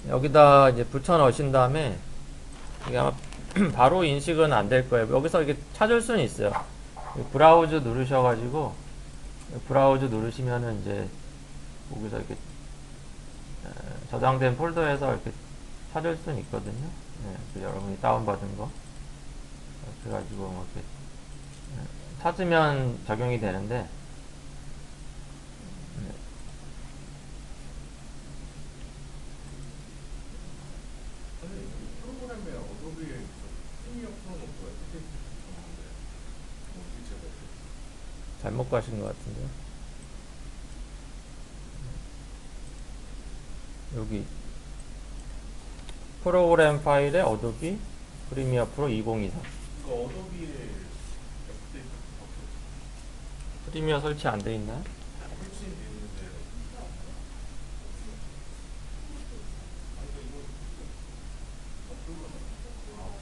여기다 이제 붙여 넣으신 다음에, 이게 아마 바로 인식은 안 될 거예요. 여기서 이게 찾을 수는 있어요. 브라우즈 누르셔가지고, 브라우즈 누르시면은 이제 여기서 이렇게 저장된 폴더에서 이렇게 찾을 수는 있거든요. 여러분이 다운받은 거. 그래가지고 뭐 이렇게 찾으면 적용이 되는데, 어도비에 프리미어 프로 노트가 어떻게 제가 잘못 가신 것 같은데요. 여기 프로그램 파일에 어도비 프리미어 프로 2024 그 어도비에 업데이트 프리미어 설치 안 돼 있나? 설치돼 있는데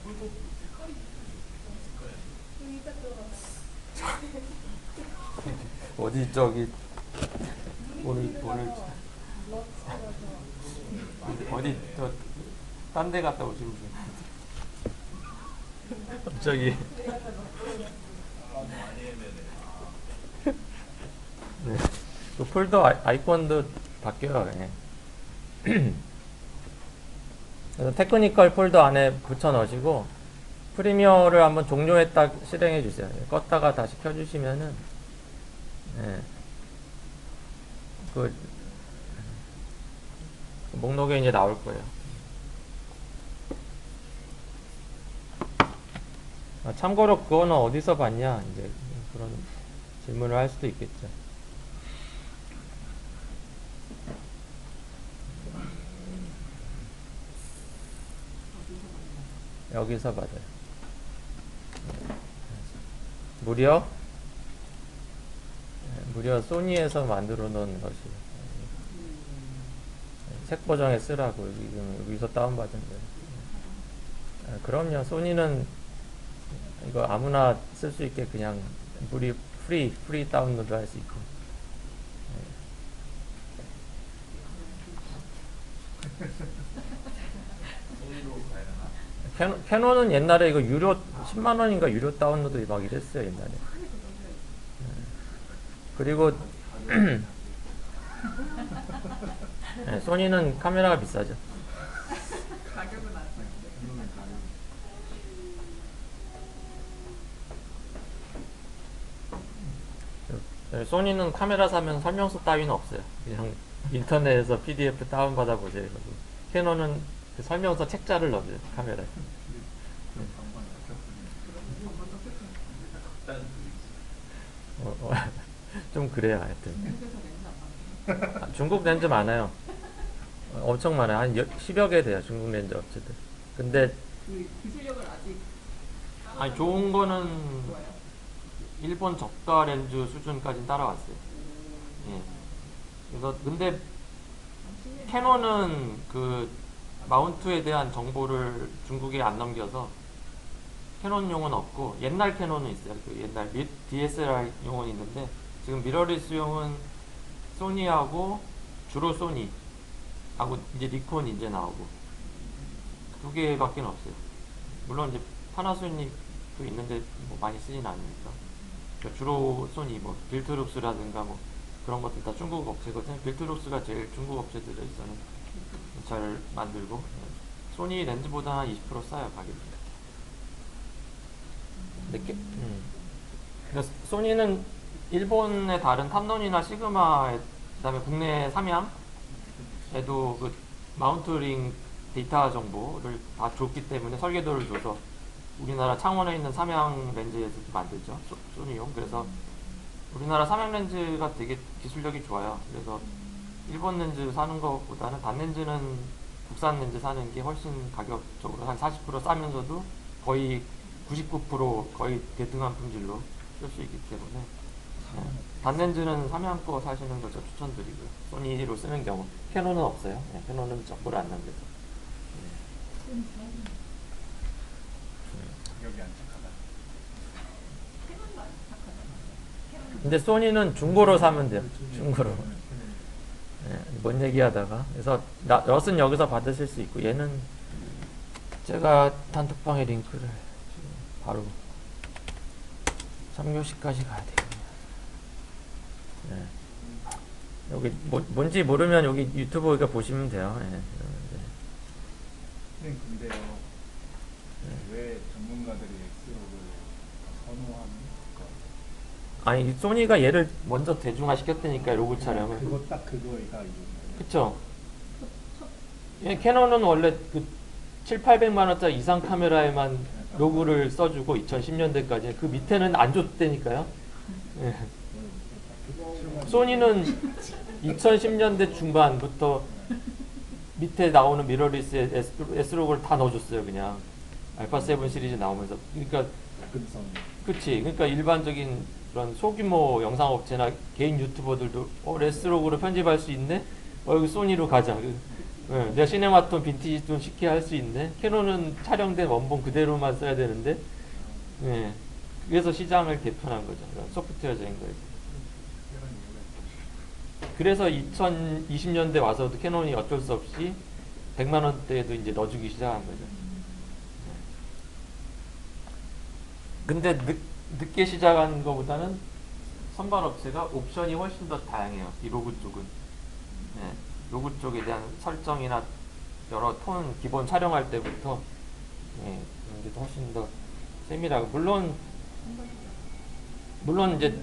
풀도 색깔이 어디 저기 오늘 어디 저 딴 데 갔다 오신 분 갑자기 네. 그 폴더 아이콘도 바뀌어요. 예. 그래서 테크니컬 폴더 안에 붙여 넣으시고 프리미어를 한번 종료했다 실행해 주세요. 껐다가 다시 켜주시면은 예. 그 목록에 이제 나올 거예요. 참고로 그거는 어디서 봤냐 이제 그런 질문을 할 수도 있겠죠. 여기서 받아요. 무려 소니에서 만들어 놓은 것이 책 버전에 쓰라고 여기서 다운받은 거예요. 그럼요. 소니는 이거 아무나 쓸 수 있게 그냥 프리 다운로드 할 수 있고. 캐논은 옛날에 이거 유료 10만 원인가 유료 다운로드 막 이랬어요 옛날에. 그리고 네, 소니는 카메라가 비싸죠. 가격은 안 네, 소니는 카메라 사면 설명서 따위는 없어요. 그냥 인터넷에서 PDF 다운받아 보세요. 캐논은 그 설명서 책자를 넣어줘요 카메라에. 좀 그래요 하여튼. 중국 렌즈 많아요. 엄청 많아요. 한 10여 개 돼요 중국 렌즈 업체들. 근데 그 기술력을 아직 아니 좋은 거는 좋아요. 일본 저가 렌즈 수준까지 따라왔어요. 예. 그래서 근데 캐논은 그 마운트에 대한 정보를 중국에 안 넘겨서 캐논용은 없고 옛날 캐논은 있어요. 그 옛날 DSLR용은 있는데 지금 미러리스용은 소니하고 주로 소니하고 이제 니콘 이제 나오고 두 개밖에 없어요. 물론 이제 파나소닉도 있는데 뭐 많이 쓰진 않으니까. 그러니까 주로 소니 뭐 빌트룩스라든가 뭐 그런 것들 다 중국 업체거든요. 빌트룩스가 제일 중국 업체들에서는 잘 만들고 소니 렌즈보다 한 20% 싸요 가격이. 근데 그러니까 소니는 일본의 다른 탐론이나 시그마 그다음에 국내 삼양에도 그 마운트링 데이터 정보를 다 줬기 때문에 설계도를 줘서 우리나라 창원에 있는 삼양 렌즈에서도 만들죠. 소니용. 그래서 우리나라 삼양 렌즈가 되게 기술력이 좋아요. 그래서 일본 렌즈 사는 것보다는 단렌즈는 국산 렌즈 사는 게 훨씬 가격적으로 한 40% 싸면서도 거의 99% 거의 대등한 품질로 쓸 수 있기 때문에 단렌즈는 삼양 거 사시는 걸 저 추천드리고요. 소니로 쓰는 경우 캐논은 없어요. 네, 캐논은 적고를 안 남겨서. 가격이 안착하다. 근데 소니는 중고로 사면 돼요. 중고로. 네, 뭔 얘기하다가 그래서 럿은 여기서 받으실 수 있고 얘는 제가 단톡방에 링크를 바로 3교시까지 가야 되겠네요. 네. 여기 뭔지 모르면 여기 유튜브 이거 보시면 돼요. 네. 선생님 근데요 왜 전문가들이 X로를 선호합니까? 아니 소니가 얘를 먼저 대중화 시켰다니까 로고 촬영을. 그거 딱 그거가 이유인가요? 그쵸? 캐논은 원래 그 7, 800만 원짜리 이상 카메라에만 로고를 써주고 2010년대까지 그 밑에는 안 줬다니까요. 예. 소니는 2010년대 중반부터 밑에 나오는 미러리스에 S 로고를 다 넣어줬어요. 그냥 알파 7 시리즈 나오면서. 그러니까 접근성. 그치. 그러니까 일반적인 그런 소규모 영상업체나 개인 유튜버들도 S 로고로 편집할 수 있네. 여기 소니로 가자. 내가 시네마톤 빈티지 좀 쉽게 할 수 있네. 캐논은 촬영된 원본 그대로만 써야 되는데. 예. 그래서 시장을 개편한 거죠. 소프트웨어적인 거예요. 그래서 2020년대 와서도 캐논이 어쩔 수 없이 100만 원대에도 이제 넣어주기 시작한 거죠. 근데 늦게 시작한 것보다는 선발 업체가 옵션이 훨씬 더 다양해요. 이 로고 쪽은. 네, 로고 쪽에 대한 설정이나 여러 톤 기본 촬영할 때부터 이런 게 훨씬 더 세밀하고 물론 이제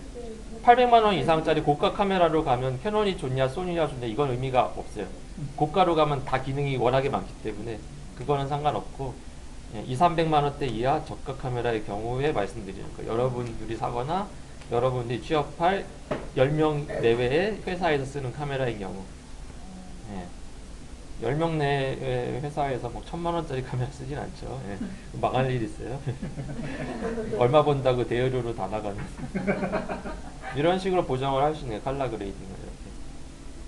800만 원 이상짜리 고가 카메라로 가면 캐논이 좋냐 소니가 좋냐 이건 의미가 없어요. 고가로 가면 다 기능이 워낙에 많기 때문에 그거는 상관없고 2, 300만 원대 이하 저가 카메라의 경우에 말씀드리는 거예요. 여러분들이 사거나 여러분들이 취업할 10명 내외의 회사에서 쓰는 카메라의 경우 10명 내외 회사에서 뭐 1000만 원짜리 카메라 쓰진 않죠. 망할 일 있어요. 얼마 번다고 대여료로 다 나가는 이런 식으로 보정을 할 수 있는 컬러 그레이딩을 이렇게.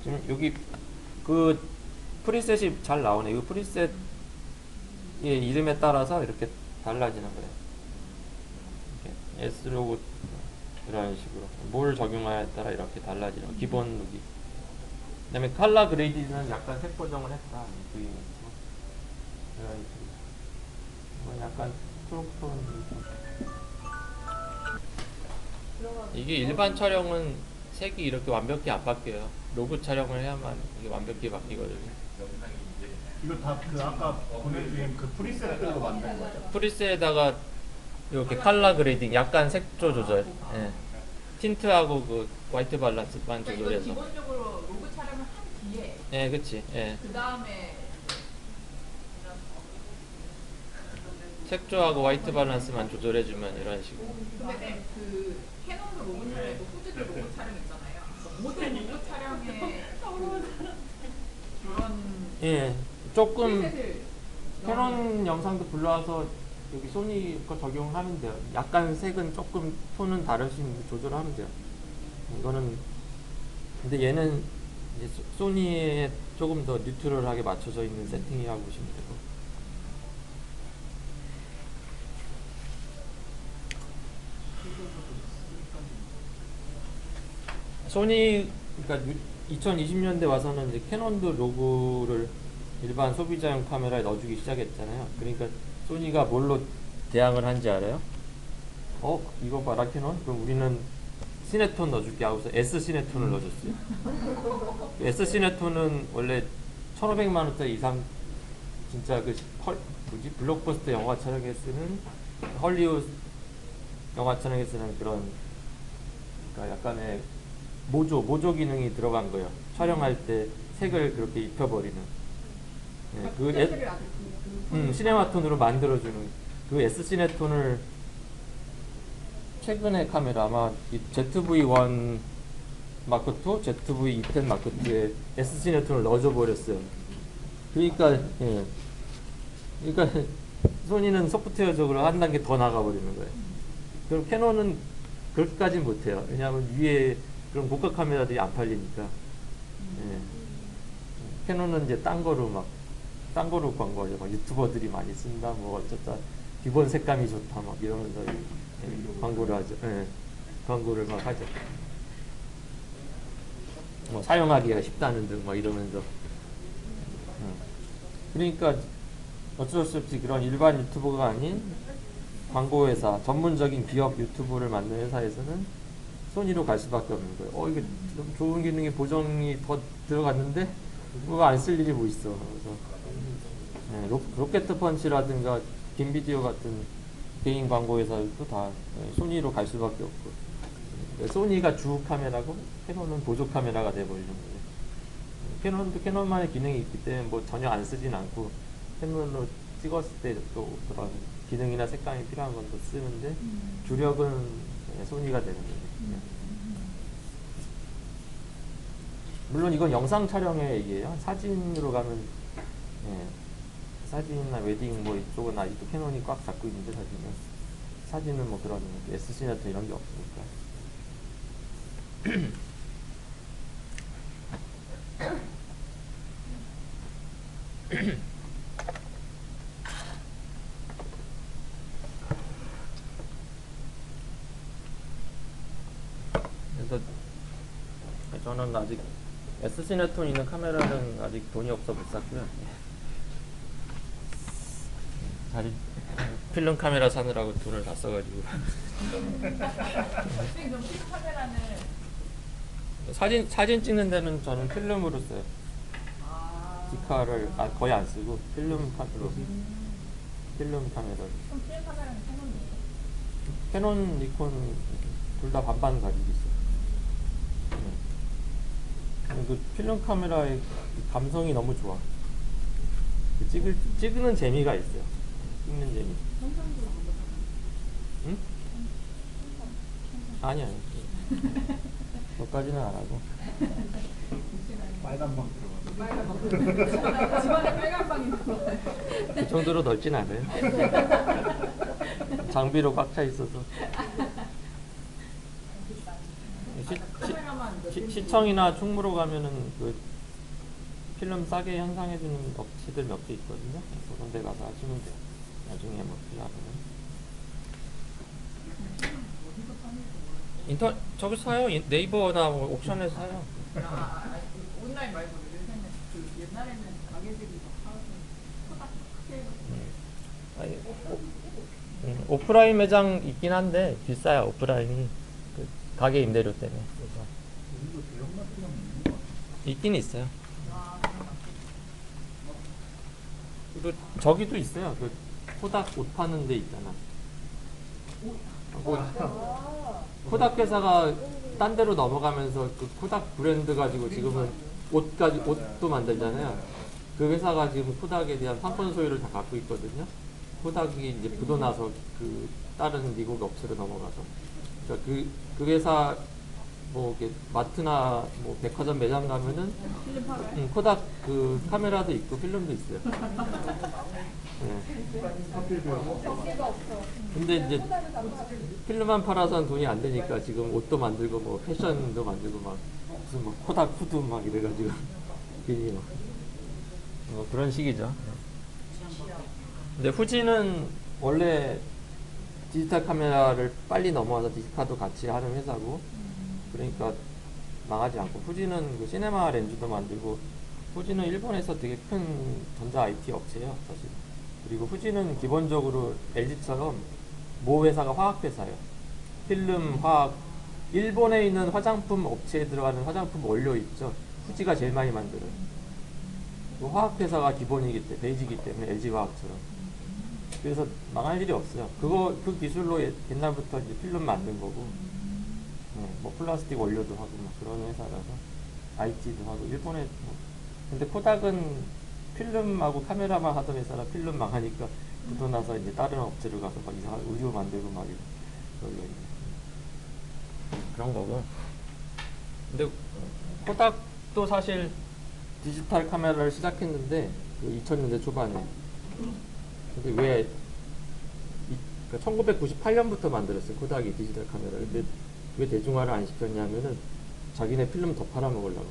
지금 여기 그 프리셋이 잘 나오네. 이 프리셋의 이름에 따라서 이렇게 달라지는 거예요. 이렇게 S 로고 이런 식으로 뭘 적용하냐에 따라 이렇게 달라지는 거. 기본 룩이. 그다음에 컬러 그레이딩은 약간 색 보정을 했다. 뭐 약간 트로톤. 이게 일반 촬영은 색이 이렇게 완벽히 안 바뀌어요. 로고 촬영을 해야만 이게 완벽히 바뀌거든요. 이거 다 그 아까 보내주신 그 프리셋으로 만든 거죠? 프리셋에다가 이렇게 컬러 그레이딩, 약간 색조 조절, 틴트하고 그 화이트 밸런스만 그러니까 이거 조절해서. 기본적으로 로고 촬영을 한 뒤에 그치. 그 다음에 색조하고 화이트 밸런스만 조절해주면 이런 식으로. 근데 그 캐논도 로고 촬영이고 후지도 로고 촬영 있잖아요. 그러니까 모든 로고 촬영에 그런 조금 프리셋을 캐논 영상도 불러와서 여기 소니 거 적용하면 돼요. 약간 색은 조금 톤은 다를 수 있는데 조절하면 돼요. 이거는 근데 얘는 이제 소니에 조금 더 뉴트럴하게 맞춰져 있는 세팅이라고 보시면 되고. 소니 그러니까 2020년대 와서는 이제 캐논도 로고를 일반 소비자용 카메라에 넣어주기 시작했잖아요. 그러니까 소니가 뭘로 대항을 한지 알아요? 이거 봐라 캐논? 그럼 우리는 시네톤 넣어줄게 하고서 S 시네톤을 넣어줬어요. S 시네톤은 원래 1,500만 원짜리 이상 진짜 그 블록버스터 영화 촬영에 쓰는 헐리우드 영화 촬영에 쓰는 그런 그러니까 약간의 모조 기능이 들어간 거예요. 촬영할 때 색을 그렇게 입혀버리는. 시네마톤으로 만들어주는 그 S 시네톤을 최근에 카메라 아마 ZV-1 마크 2, ZV-210 마크 2에 S 시네톤을 넣어줘 버렸어요. 그러니까 소니는 소프트웨어적으로 한 단계 더 나가버리는 거예요. 그럼 캐논은 그렇게까지는 못해요. 왜냐하면 위에 그런 고가 카메라들이 안 팔리니까. 캐논은 이제 딴 거로 광고하죠. 막 유튜버들이 많이 쓴다, 뭐 어쩌다, 기본 색감이 좋다, 막 이러면서 광고를 하죠. 광고를 막 하죠. 뭐 사용하기가 쉽다는 등 막 이러면서. 그러니까 어쩔 수 없이 그런 일반 유튜버가 아닌 광고회사, 전문적인 기업 유튜브를 만든 회사에서는 소니로 갈 수밖에 없는 거예요. 이게 너무 좋은 기능이 보정이 더 들어갔는데 그거 안 쓸 일이 뭐 있어. 그래서 로켓 펀치라든가 김비디오 같은 개인 광고 회사들도 다 소니로 갈 수밖에 없고, 소니가 주 카메라고 캐논은 보조 카메라가 돼버리는 거예요. 캐논도 캐논만의 기능이 있기 때문에 뭐 전혀 안 쓰진 않고 캐논으로 찍었을 때 또 그런 기능이나 색감이 필요한 건 또 쓰는데 주력은 소니가 되는 거죠. 물론 이건 영상 촬영의 얘기예요. 사진으로 가면 사진이나 웨딩 뭐 이쪽은 아직도 캐논이 꽉 잡고 있는데 사진은 뭐 그런 SC나 이런 게 없으니까. 그래서 저는 아직 SC네톤 있는 카메라는 아직 돈이 없어 못 샀고요. 다시 필름 카메라 사느라고 돈을 다 써가지고. 선생님 그럼 필름 카메라는 사진 찍는 데는 저는 필름으로 써요. 디카를 거의 안 쓰고 필름 카메라로. 필름 카메라로. 그럼 필름 카메라는 캐논이에요? 캐논, 니콘 둘 다 반반 가지고 있어요. 그 필름 카메라의 그 감성이 너무 좋아. 그 찍는 재미가 있어요. 찍는 재미. 응? 아니. 그것까지는 안 하고. 빨간 방 들어가. 빨간 방. 집안에 빨간 방이 들어와요. 그 정도로 넓진 않아요. 장비로 꽉 차 있어서. 시청이나 충무로 가면은 그 필름 싸게 현상해주는 업체들 몇 개 있거든요. 그런 데 가서 하시면 돼요. 나중에 뭐 필요하면. 저기 사요. 네이버나 뭐 옥션에서 사요. 온라인 말고 요새는 그 옛날에는 가게들이 막 사서 크게 오프라인 매장 있긴 한데 비싸요. 오프라인이 그 가게 임대료 때문에. 그래서 있긴 있어요. 그리고 저기도 있어요. 그 코닥 옷 파는 데 있잖아. 코닥 회사가 딴 데로 넘어가면서 그 코닥 브랜드 가지고 지금은 옷도 만들잖아요. 그 회사가 지금 코닥에 대한 상권 소유를 다 갖고 있거든요. 코닥이 이제 부도나서 그 다른 미국 업체로 넘어가서. 그러니까 그 회사 뭐 이렇게 마트나 뭐 백화점 매장 가면은 코닥 그 카메라도 있고 필름도 있어요. 근데 이제 필름만 팔아서는 돈이 안 되니까 지금 옷도 만들고 뭐 패션도 만들고 막 무슨 뭐 코닥 후드 막 이래가지고 괜히 막 그런 식이죠. 근데 후지는 원래 디지털 카메라를 빨리 넘어와서 디지카도 같이 하는 회사고, 그러니까 망하지 않고, 후지는 그 시네마 렌즈도 만들고, 후지는 일본에서 되게 큰 전자 IT 업체예요, 사실. 그리고 후지는 기본적으로 LG처럼 모 회사가 화학 회사예요. 필름, 화학, 일본에 있는 화장품 업체에 들어가는 화장품 원료 있죠. 후지가 제일 많이 만들어요. 그 화학 회사가 기본이기 때문에, 베이지이기 때문에 LG 화학처럼. 그래서 망할 일이 없어요. 그 기술로 옛날부터 이제 필름 만든 거고, 뭐 플라스틱 원료도 하고 막 그런 회사라서 IT도 하고 일본에 뭐. 근데 코닥은 필름하고 카메라만 하던 회사라 필름 망하니까 부도나서 이제 다른 업체로 가서 막 이상한 의류 만들고 막 이런 그런 거고. 근데 코닥도 사실 디지털 카메라를 시작했는데 그 2000년대 초반에. 근데 왜 1998년부터 만들었어요, 코닥이 디지털 카메라를. 근데 왜 대중화를 안 시켰냐면은 자기네 필름 더 팔아먹으려고.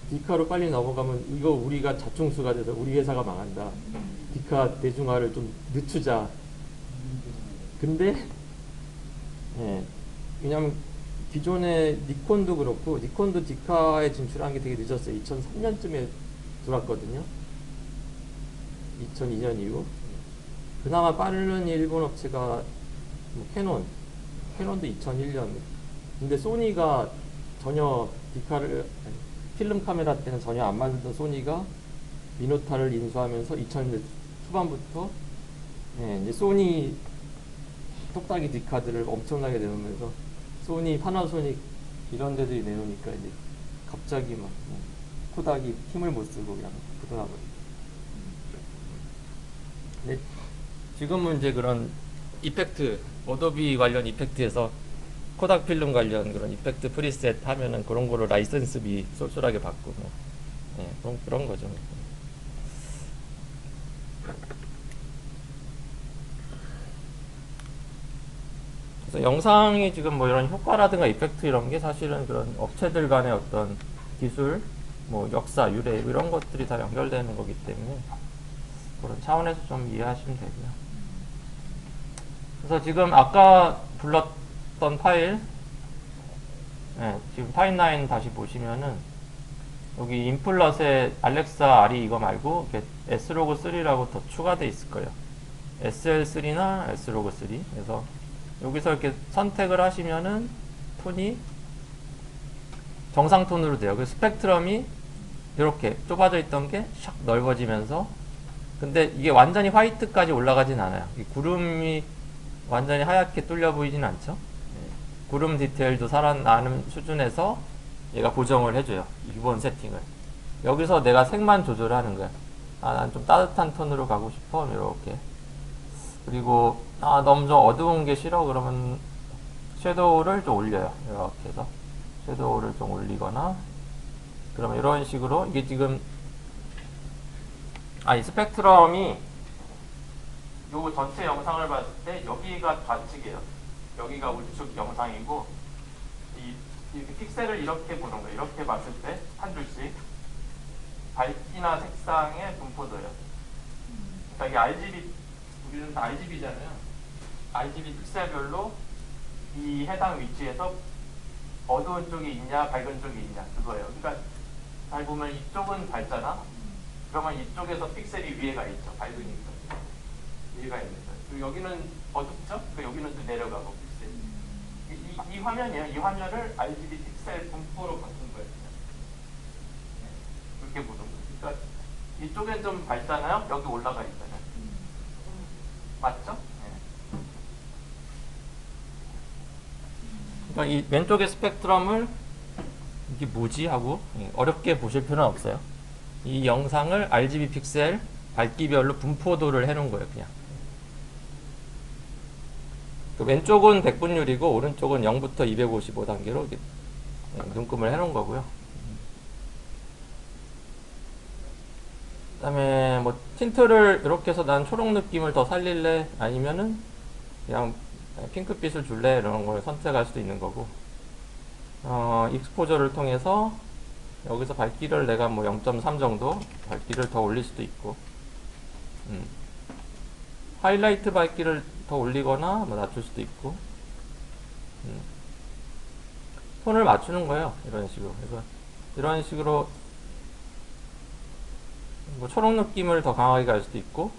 디카로 빨리 넘어가면 이거 우리가 자충수가 돼서 우리 회사가 망한다. 디카 대중화를 좀 늦추자. 근데 왜냐면 기존의 니콘도 그렇고, 니콘도 디카에 진출한 게 되게 늦었어요. 2003년쯤에 들어왔거든요. 2002년 이후. 그나마 빠른 일본 업체가 뭐 캐논도 2001년. 근데 소니가 전혀 필름 카메라 때는 전혀 안 만들던 소니가 미노타를 인수하면서 2000년대 초반부터 이제 소니 똑딱이 디카들을 엄청나게 내놓으면서 소니, 파나소닉 이런 데들이 내놓으니까 이제 갑자기 막 코닥이 힘을 못 쓰고 그냥 부도나버리고. 네, 지금은 이제 그런 이펙트, 어도비 관련 이펙트에서 코닥 필름 관련 그런 이펙트 프리셋 하면은 그런 거로 라이선스비 쏠쏠하게 받고 뭐, 예, 그런 거죠. 그래서 영상이 지금 뭐 이런 효과라든가 이펙트 이런 게 사실은 그런 업체들 간의 어떤 기술, 뭐 역사, 유래 이런 것들이 다 연결되는 거기 때문에 그런 차원에서 좀 이해하시면 되고요. 그래서 지금 아까 불렀던 파일, 네, 지금 파일9 다시 보시면은 여기 인플럿에 알렉사 RE 이거 말고 Slog3라고 더 추가되어 있을 거예요. SL3나 Slog3. 그래서 여기서 이렇게 선택을 하시면은 톤이 정상 톤으로 돼요. 그 스펙트럼이 이렇게 좁아져 있던 게 샥 넓어지면서, 근데 이게 완전히 화이트까지 올라가진 않아요. 이 구름이 완전히 하얗게 뚫려 보이진 않죠. 네. 구름 디테일도 살아나는 수준에서 얘가 보정을 해줘요. 기본 세팅을. 여기서 내가 색만 조절하는 거야. 난 좀 따뜻한 톤으로 가고 싶어. 이렇게. 그리고 너무 좀 어두운 게 싫어. 그러면 섀도우를 좀 올려요. 이렇게 해서 섀도우를 좀 올리거나, 그러면 이런 식으로 이게 지금 이 스펙트럼이 요 전체 영상을 봤을 때 여기가 좌측이에요. 여기가 우측 영상이고, 이 픽셀을 이렇게 보는 거예요. 이렇게 봤을 때 한 줄씩 밝기나 색상의 분포도예요. 그러니까 이게 RGB, 우리는 다 RGB잖아요. RGB 픽셀별로 이 해당 위치에서 어두운 쪽이 있냐 밝은 쪽이 있냐 그거예요. 그러니까 잘 보면 이쪽은 밝잖아. 그러면 이쪽에서 픽셀이 위에가 있죠. 밝으니까 위에가 있는 거예요. 그리고 여기는 어둡죠? 그러니까 여기는 또 내려가고 픽셀이. 이 화면이에요. 이 화면을 RGB 픽셀 분포로 바꾼 거예요. 네. 그렇게 보는 거예요. 그러니까 이쪽엔 좀 밝잖아요. 여기 올라가 있잖아요. 맞죠? 네. 그러니까 이 왼쪽의 스펙트럼을 이게 뭐지 하고 어렵게 보실 필요는 없어요. 이 영상을 RGB 픽셀 밝기별로 분포도를 해놓은 거예요. 그냥 그 왼쪽은 100분율이고 오른쪽은 0부터 255단계로 이렇게 눈금을 해놓은 거고요. 그 다음에 뭐 틴트를 이렇게 해서 난 초록 느낌을 더 살릴래, 아니면은 그냥 핑크빛을 줄래, 이런 걸 선택할 수도 있는 거고, 익스포저를 통해서 여기서 밝기를 내가 뭐 0.3 정도 밝기를 더 올릴 수도 있고, 하이라이트 밝기를 더 올리거나 뭐 낮출 수도 있고, 톤을 맞추는 거예요. 이런 식으로. 그래서 이런 식으로 뭐 초록 느낌을 더 강하게 갈 수도 있고,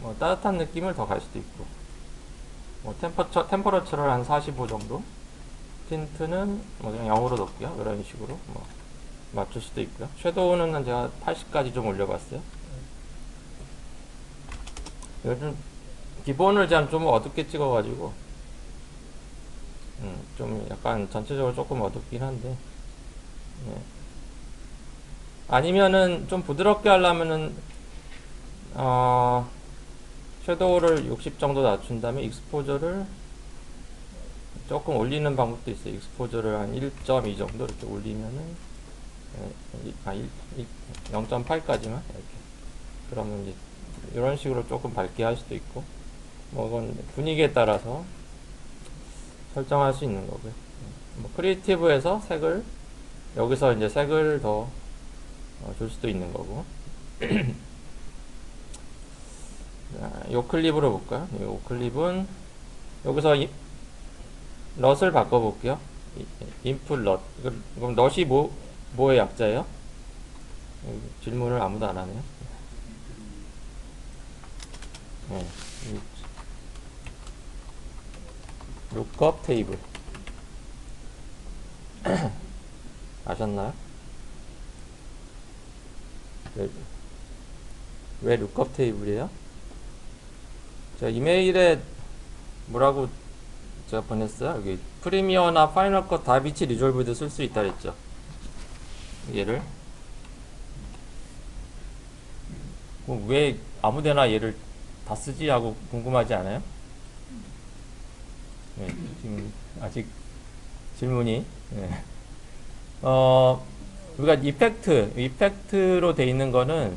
뭐 따뜻한 느낌을 더 갈 수도 있고, 뭐 템퍼러처를 한 45 정도, 틴트는 뭐 그냥 0으로 놓을게요. 이런 식으로 뭐 맞출 수도 있고요. 섀도우는 제가 80까지 좀 올려봤어요. 요즘 기본을 제가 좀 어둡게 찍어가지고 좀 약간 전체적으로 조금 어둡긴 한데, 아니면은 좀 부드럽게 하려면은 섀도우를 60 정도 낮춘 다음에 익스포저를 조금 올리는 방법도 있어요. 익스포저를 한 1.2 정도 이렇게 올리면은 0.8까지만 이렇게. 그러면 이제 이런 식으로 조금 밝게 할 수도 있고, 뭐 그건 분위기에 따라서 설정할 수 있는 거고요. 뭐 크리에이티브에서 색을 여기서 이제 색을 더 줄 수도 있는 거고. 요 클립으로 볼까요? 요 클립은 여기서 럿을 바꿔볼게요. 인풋 럿. 그럼 럿이 뭐의 약자예요? 질문을 아무도 안 하네요. 네. 룩업 테이블. 아셨나요? 왜 룩업 테이블이에요? 저 이메일에 뭐라고 제가 보냈어요? 여기 프리미어나 파이널 컷 다비치 리졸브도 쓸 수 있다 그랬죠. 얘를 왜 아무데나 얘를 다 쓰지 하고 궁금하지 않아요? 네, 지금 아직 질문이. 네. 우리가 이펙트로 돼 있는 거는,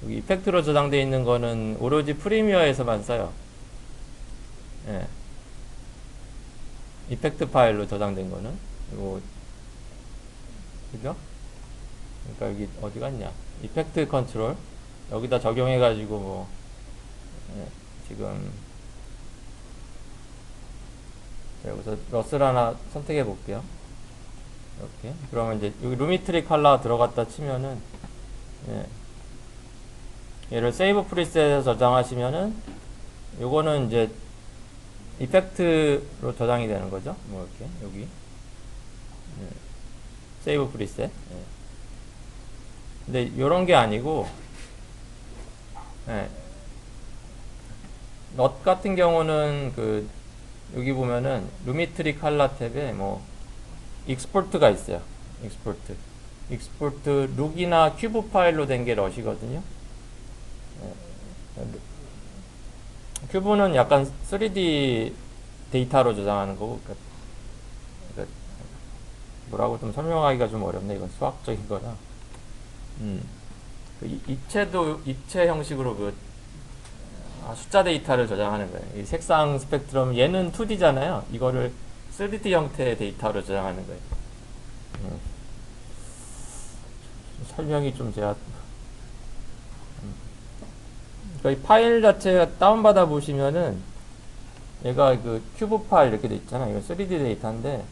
여기 이펙트로 저장되어 있는 거는 오로지 프리미어에서만 써요. 예. 이펙트 파일로 저장된 거는. 요, 그죠? 그러니까 여기 어디 갔냐? 이펙트 컨트롤. 여기다 적용해가지고 뭐, 예, 지금, 여기서 러스를 하나 선택해 볼게요. 이렇게. 그러면 이제 여기 루미트리 컬러 들어갔다 치면은, 예. 얘를 세이브 프리셋에서 저장하시면은, 요거는 이제 이펙트로 저장이 되는 거죠. 뭐 이렇게 여기 세이브 프리셋. 근데 요런 게 아니고, 넛 같은 경우는 그 여기 보면은 루미트리 컬러 탭에 뭐 익스포트가 있어요. 익스포트 룩이나 큐브 파일로 된 게 럿이거든요. 큐브는 약간 3D 데이터로 저장하는 거고, 그러니까 뭐라고 좀 설명하기가 좀 어렵네. 이건 수학적인 거라. 그 입체 형식으로 숫자 데이터를 저장하는 거예요. 이 색상 스펙트럼, 얘는 2D잖아요. 이거를 3D 형태의 데이터로 저장하는 거예요. 설명이 좀 제가, 그러니까 이 파일 자체가 다운받아 보시면은, 얘가 그 큐브 파일 이렇게 돼 있잖아요. 이거 3D 데이터인데,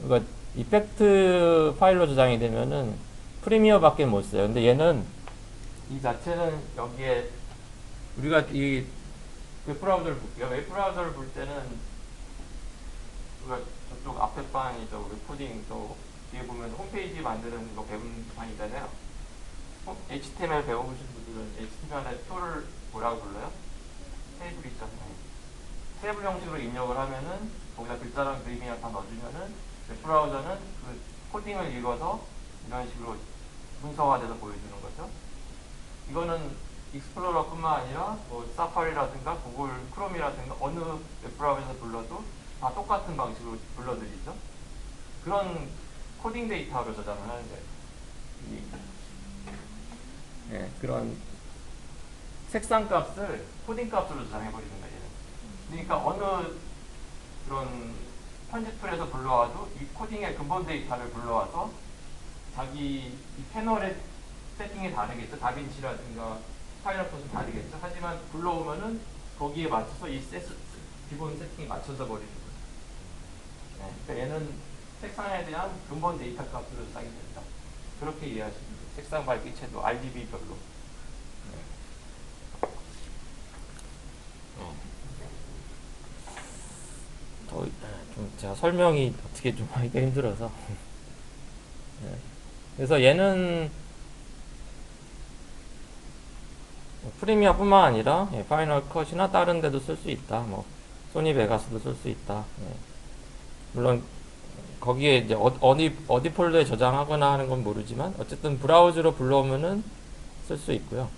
그러니까 이펙트 파일로 저장이 되면은 프리미어 밖에 못 써요. 근데 얘는, 이 자체는 여기에, 우리가 이 웹브라우저를 볼게요. 웹브라우저를 볼 때는, 우리가 저쪽 앞에 방이죠. 웹코딩 또 뒤에 보면 홈페이지 만드는 거 배운 방이잖아요. HTML 배워보신 분들은 HTML의 툴을 뭐라고 불러요? 테이블 있잖아요. 테이블 형식으로 입력을 하면은 거기다 글자랑 그림이랑 다 넣어주면은 웹브라우저는 그 코딩을 읽어서 이런 식으로 문서화돼서 보여주는 거죠. 이거는 익스플로러뿐만 아니라 뭐 사파리라든가 구글 크롬이라든가 어느 웹브라우저에서 불러도 다 똑같은 방식으로 불러드리죠. 그런 코딩 데이터로 저장을 하는 거예요. 그런 색상 값을 코딩 값으로 저장해버리는 거예요. 그러니까 어느 그런 편집 툴에서 불러와도 이 코딩의 근본 데이터를 불러와서 자기 이 패널의 세팅이 다르겠죠. 다빈치라든가 파이널 컷은 다르겠죠. 하지만 불러오면은 거기에 맞춰서 이 기본 세팅이 맞춰져 버리는 거예요. 그러니까 얘는 색상에 대한 근본 데이터 값으로 저장이 된다. 그렇게 이해하시면 돼요. 색상 밝기채도 RGB별로. 좀 제가 설명이 어떻게 좀 하기가 힘들어서. 그래서 얘는 프리미어뿐만 아니라 파이널 컷이나 다른 데도 쓸 수 있다. 뭐 소니 베가스도 쓸 수 있다. 물론 거기에 이제 어디 폴더에 저장하거나 하는 건 모르지만 어쨌든 브라우저로 불러오면은 쓸 수 있고요.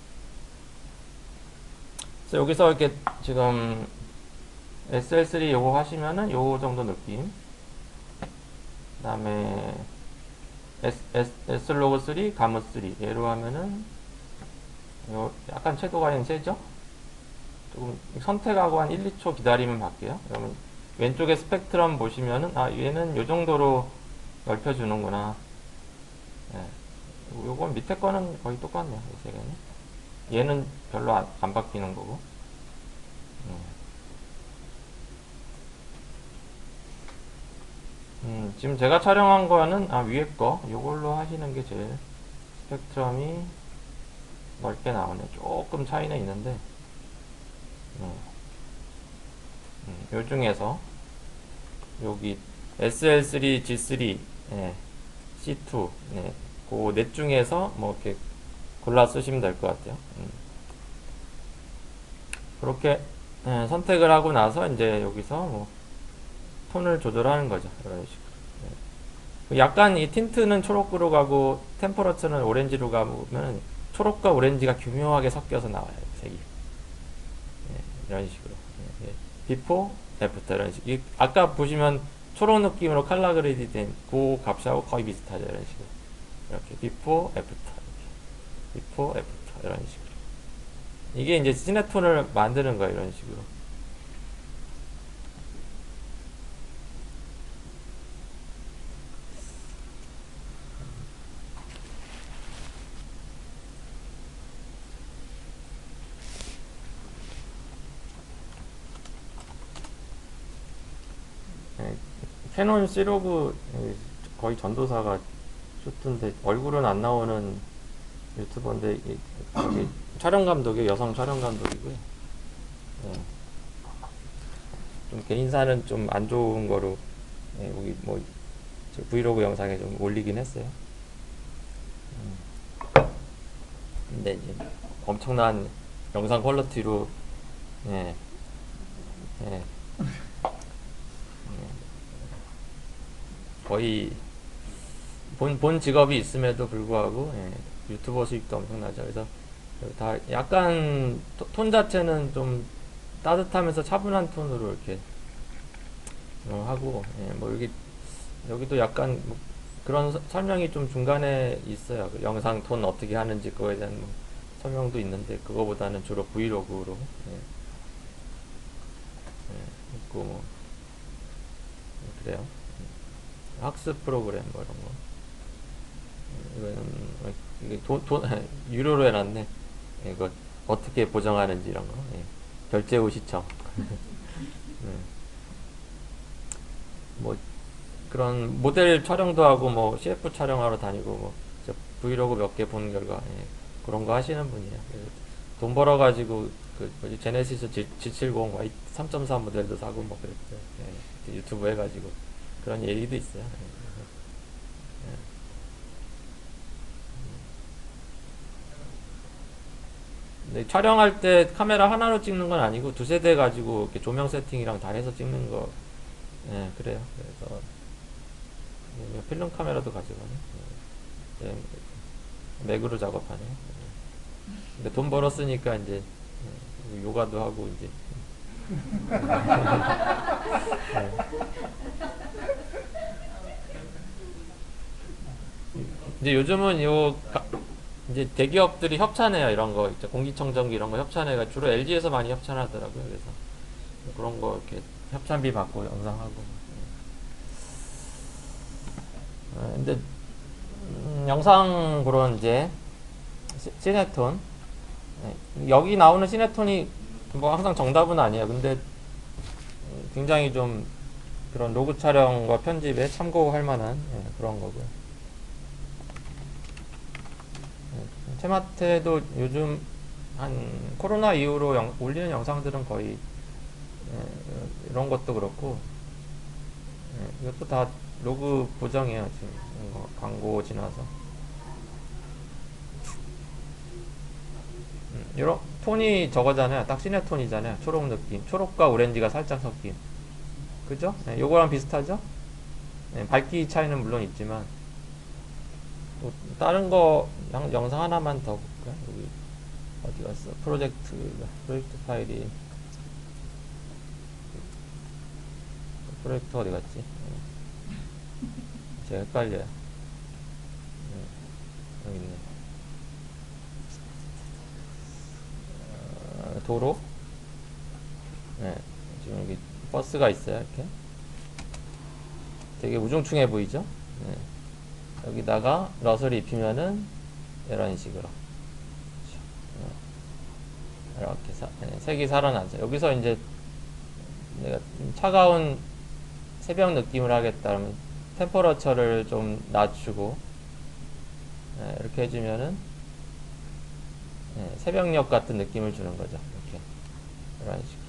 그래서 여기서 이렇게 지금 SL3 요거 하시면은 요 정도 느낌. 그 다음에 Slog3, 가무3 얘로 하면은 요 약간 채도가 세죠? 조금 선택하고 한 1, 2초 기다리면 바뀌어요. 그러면 왼쪽에 스펙트럼 보시면은 얘는 요 정도로 넓혀주는구나. 요건 밑에 거는 거의 똑같네요. 이 세 개는. 얘는 별로 안 바뀌는 거고. 지금 제가 촬영한 거는 위에 거 요걸로 하시는 게 제일 스펙트럼이 넓게 나오네. 조금 차이는 있는데 요 중에서 여기 SL3, G3, C2 그 넷 중에서 뭐 이렇게 골라 쓰시면 될 것 같아요. 그렇게 선택을 하고 나서 이제 여기서 뭐 톤을 조절하는 거죠. 이런 식으로. 약간 이 틴트는 초록으로 가고 템퍼러처는 오렌지로 가면 초록과 오렌지가 교묘하게 섞여서 나와요. 색이. 이런 식으로. 비포, 애프터 이런 식. 아까 보시면 초록 느낌으로 컬러 그레이드 된 그 값하고 거의 비슷하죠. 이런 식으로. 이렇게 비포, 애프터. 비포, 애프터 이런 식으로. 이게 이제 시네톤을 만드는 거예요. 이런 식으로. 캐논 C로그 거의 전도사가 슈트인데 얼굴은 안 나오는 유튜버인데 촬영 감독이 여성 촬영 감독이고요. 좀 개인사는 좀 안 좋은 거로 여기 뭐 브이로그 영상에 좀 올리긴 했어요. 근데 이제 엄청난 영상 퀄리티로 예, 예. 거의 본 직업이 있음에도 불구하고 유튜버 수익도 엄청나죠. 그래서 다 약간 톤 자체는 좀 따뜻하면서 차분한 톤으로 이렇게 하고 뭐 여기도 약간 뭐 그런 설명이 좀 중간에 있어요. 그 영상 톤 어떻게 하는지 그거에 대한 뭐 설명도 있는데 그거보다는 주로 브이로그로 있고 뭐 그래요. 학습 프로그램 뭐 이런 거. 이거는 이게 유료로 해놨네. 이거 어떻게 보정하는지 이런 거. 결제 후 시청. 뭐 그런 모델 촬영도 하고 뭐 CF 촬영하러 다니고 뭐 브이로그 몇 개 본 결과 그런 거 하시는 분이에요. 돈 벌어 가지고 그 뭐지 제네시스 G70 Y3.4 모델도 사고 뭐 그랬어요. 유튜브 해가지고 그런 얘기도 있어요. 근데 촬영할 때 카메라 하나로 찍는 건 아니고 두세 대 가지고 이렇게 조명 세팅이랑 다 해서 찍는 거. 그래요. 그래서 필름 카메라도 가져가네. 맥으로 작업하네. 근데 돈 벌었으니까 이제 요가도 하고 이제. 이제 요즘은 이제 대기업들이 협찬해요. 이런 거 공기청정기 이런 거 협찬해가 주로 LG에서 많이 협찬하더라고요. 그래서 그런 거 이렇게 협찬비 받고 영상하고. 근데 영상 그런 이제 시네톤 여기 나오는 시네톤이 뭐 항상 정답은 아니에요. 근데 굉장히 좀 그런 로그 촬영과 편집에 참고할 만한 그런 거고요. 테마테도 요즘 한 코로나 이후로 올리는 영상들은 거의 이런 것도 그렇고 이것도 다 로그 보정이에요. 지금 광고 지나서 이런 톤이 저거잖아요. 딱 시네톤이잖아요. 초록 느낌, 초록과 오렌지가 살짝 섞인, 그죠? 요거랑 비슷하죠? 밝기 차이는 물론 있지만 또 다른 거 영상 하나만 더 볼까요? 여기 어디 갔어? 프로젝트 파일이 프로젝트 어디 갔지? 제가 헷갈려요. 여기 있네. 도로. 지금 여기 버스가 있어요. 이렇게 되게 우중충해 보이죠? 여기다가 러스를 입히면은 이런 식으로 이렇게 색이 살아나죠. 여기서 이제 내가 좀 차가운 새벽 느낌을 하겠다 그러면 템퍼러처를 좀 낮추고 이렇게 해주면은 새벽녘 같은 느낌을 주는 거죠. 이렇게 이런 식으로.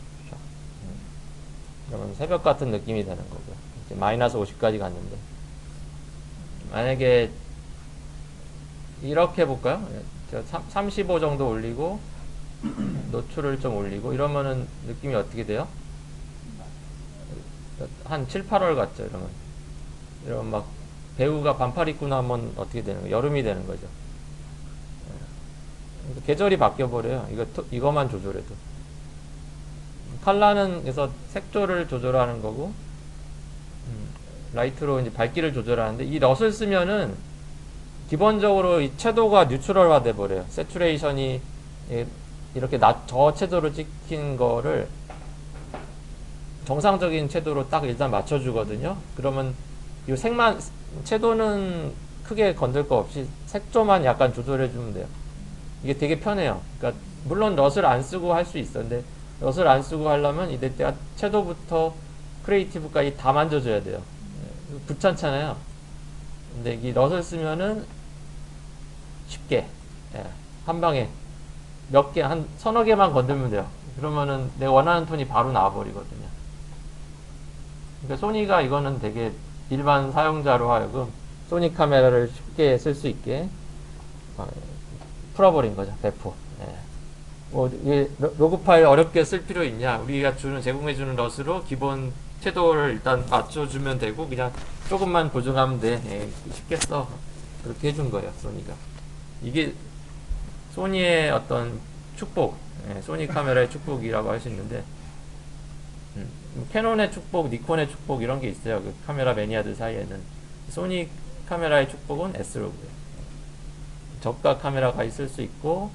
그러면 새벽 같은 느낌이 되는 거고요. 이제 마이너스 50까지 갔는데 만약에 이렇게 해볼까요? 35 정도 올리고 노출을 좀 올리고 이러면은 느낌이 어떻게 돼요? 한 7, 8월 같죠. 이러면 막 배우가 반팔 입고 나면 어떻게 되는 거예요? 여름이 되는 거죠. 계절이 바뀌어 버려요. 이거만 조절해도. 컬러는 그래서 색조를 조절하는 거고, 라이트로 이제 밝기를 조절하는데, 이 럿을 쓰면은 기본적으로 이 채도가 뉴트럴화 돼 버려요. 세츄레이션이 이렇게 저채도로 찍힌 거를 정상적인 채도로 딱 일단 맞춰주거든요. 그러면 이 색만, 채도는 크게 건들 거 없이 색조만 약간 조절해주면 돼요. 이게 되게 편해요. 그러니까 물론 럿을 안 쓰고 할 수 있었는데, 럿을 안 쓰고 하려면 이때 채도부터 크리에이티브까지 다 만져줘야 돼요. 귀찮잖아요. 근데 이 럿을 쓰면은 쉽게, 한 방에 몇 개, 한 서너 개만 건들면 돼요. 그러면은 내가 원하는 톤이 바로 나와버리거든요. 그러니까 소니가 이거는 되게 일반 사용자로 하여금 소니 카메라를 쉽게 쓸 수 있게 풀어버린 거죠. 배포. 뭐 로그 파일 어렵게 쓸 필요 있냐? 우리가 제공해주는 럿으로 기본 채도를 일단 맞춰주면 되고 그냥 조금만 보정하면 돼. 쉽게 써. 그렇게 해준 거예요. 소니가. 이게 소니의 어떤 축복, 소니 카메라의 축복이라고 할 수 있는데, 캐논의 축복, 니콘의 축복 이런 게 있어요. 그 카메라 매니아들 사이에는. 소니 카메라의 축복은 S로그예요. 저가 카메라가 있을 수 있고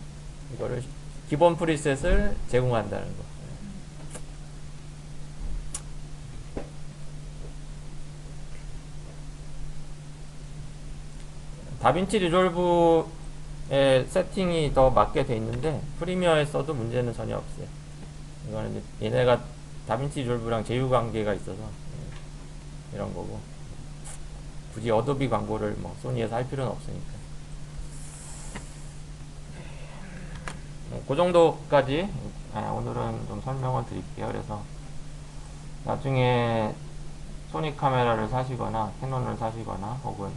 이거를 기본 프리셋을 제공한다는 거. 다빈치 리졸브의 세팅이 더 맞게 돼 있는데 프리미어에 써도 문제는 전혀 없어요. 이거는 이제 얘네가 다빈치 리졸브랑 제휴 관계가 있어서 이런 거고, 굳이 어도비 광고를 뭐 소니에서 할 필요는 없으니까. 그 정도까지 오늘은 좀 설명을 드릴게요. 그래서 나중에 소니 카메라를 사시거나 캐논을 사시거나 혹은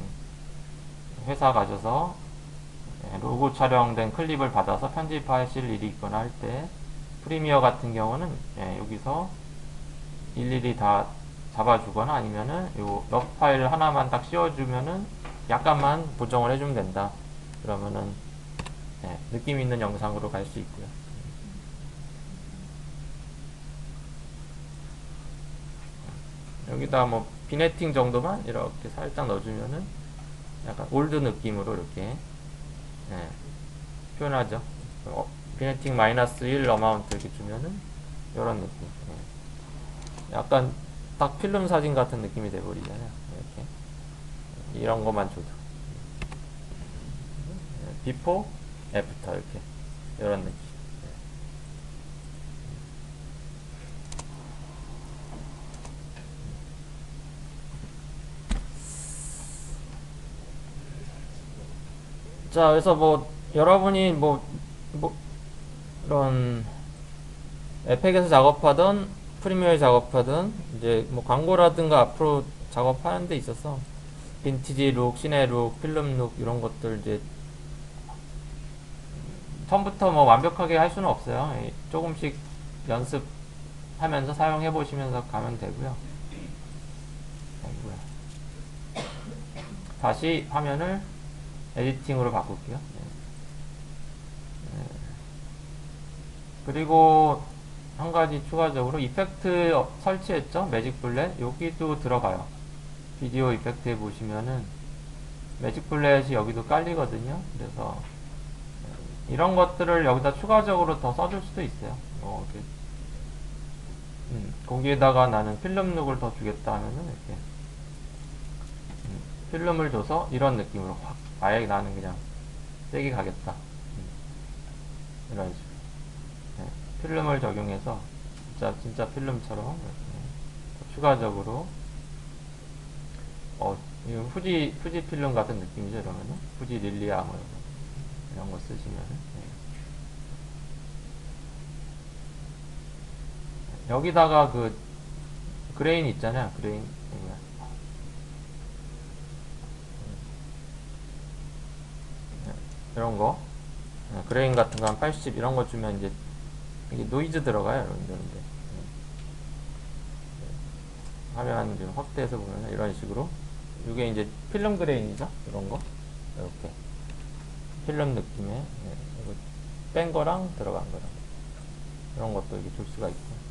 회사 가셔서 로고 촬영된 클립을 받아서 편집하실 일이 있거나 할 때 프리미어 같은 경우는 여기서 일일이 다 잡아주거나 아니면은 요 럽 파일 하나만 딱 씌워주면은 약간만 보정을 해주면 된다. 그러면은 느낌 있는 영상으로 갈 수 있고요. 여기다 뭐 비네팅 정도만 이렇게 살짝 넣어주면은 약간 올드 느낌으로 이렇게 표현하죠. 비네팅 마이너스 1 어마운트 이렇게 주면은 이런 느낌. 약간 딱 필름 사진 같은 느낌이 돼버리잖아요. 이렇게 이런 것만 줘도 비포, 애프터 이렇게 이런 느낌. 자, 그래서 뭐 여러분이 뭐 이런 에펙에서 작업하던 프리미어에 작업하던 이제 뭐 광고라든가 앞으로 작업하는 데 있어서 빈티지 룩, 시네 룩, 필름 룩 이런 것들 이제 처음부터 뭐 완벽하게 할 수는 없어요. 조금씩 연습하면서 사용해 보시면서 가면 되고요. 다시 화면을 에디팅으로 바꿀게요. 그리고 한 가지 추가적으로 이펙트 설치했죠? 매직 블렛 여기도 들어가요. 비디오 이펙트에 보시면은 매직 블렛이 여기도 깔리거든요. 그래서 이런 것들을 여기다 추가적으로 더 써줄 수도 있어요. 이렇게 거기에다가 나는 필름 룩을 더 주겠다 하면은 이렇게 필름을 줘서 이런 느낌으로 확 아예 나는 그냥 세게 가겠다. 이런 식으로 필름을 적용해서 진짜 필름처럼 추가적으로 이거 후지 필름 같은 느낌이죠. 이러면은 후지 릴리아 뭐 이런 거 쓰시면은 여기다가 그 그레인 있잖아요. 그레인 이런 거 그레인 같은 거 한 80 이런 거 주면 이제 이게 노이즈 들어가요. 여러분들 화면 좀 확대해서 보면 이런 식으로 이게 이제 필름 그레인이죠. 이런 거 이렇게 필름 느낌의 이거 뺀 거랑 들어간 거랑 이런 것도 이렇게 줄 수가 있고.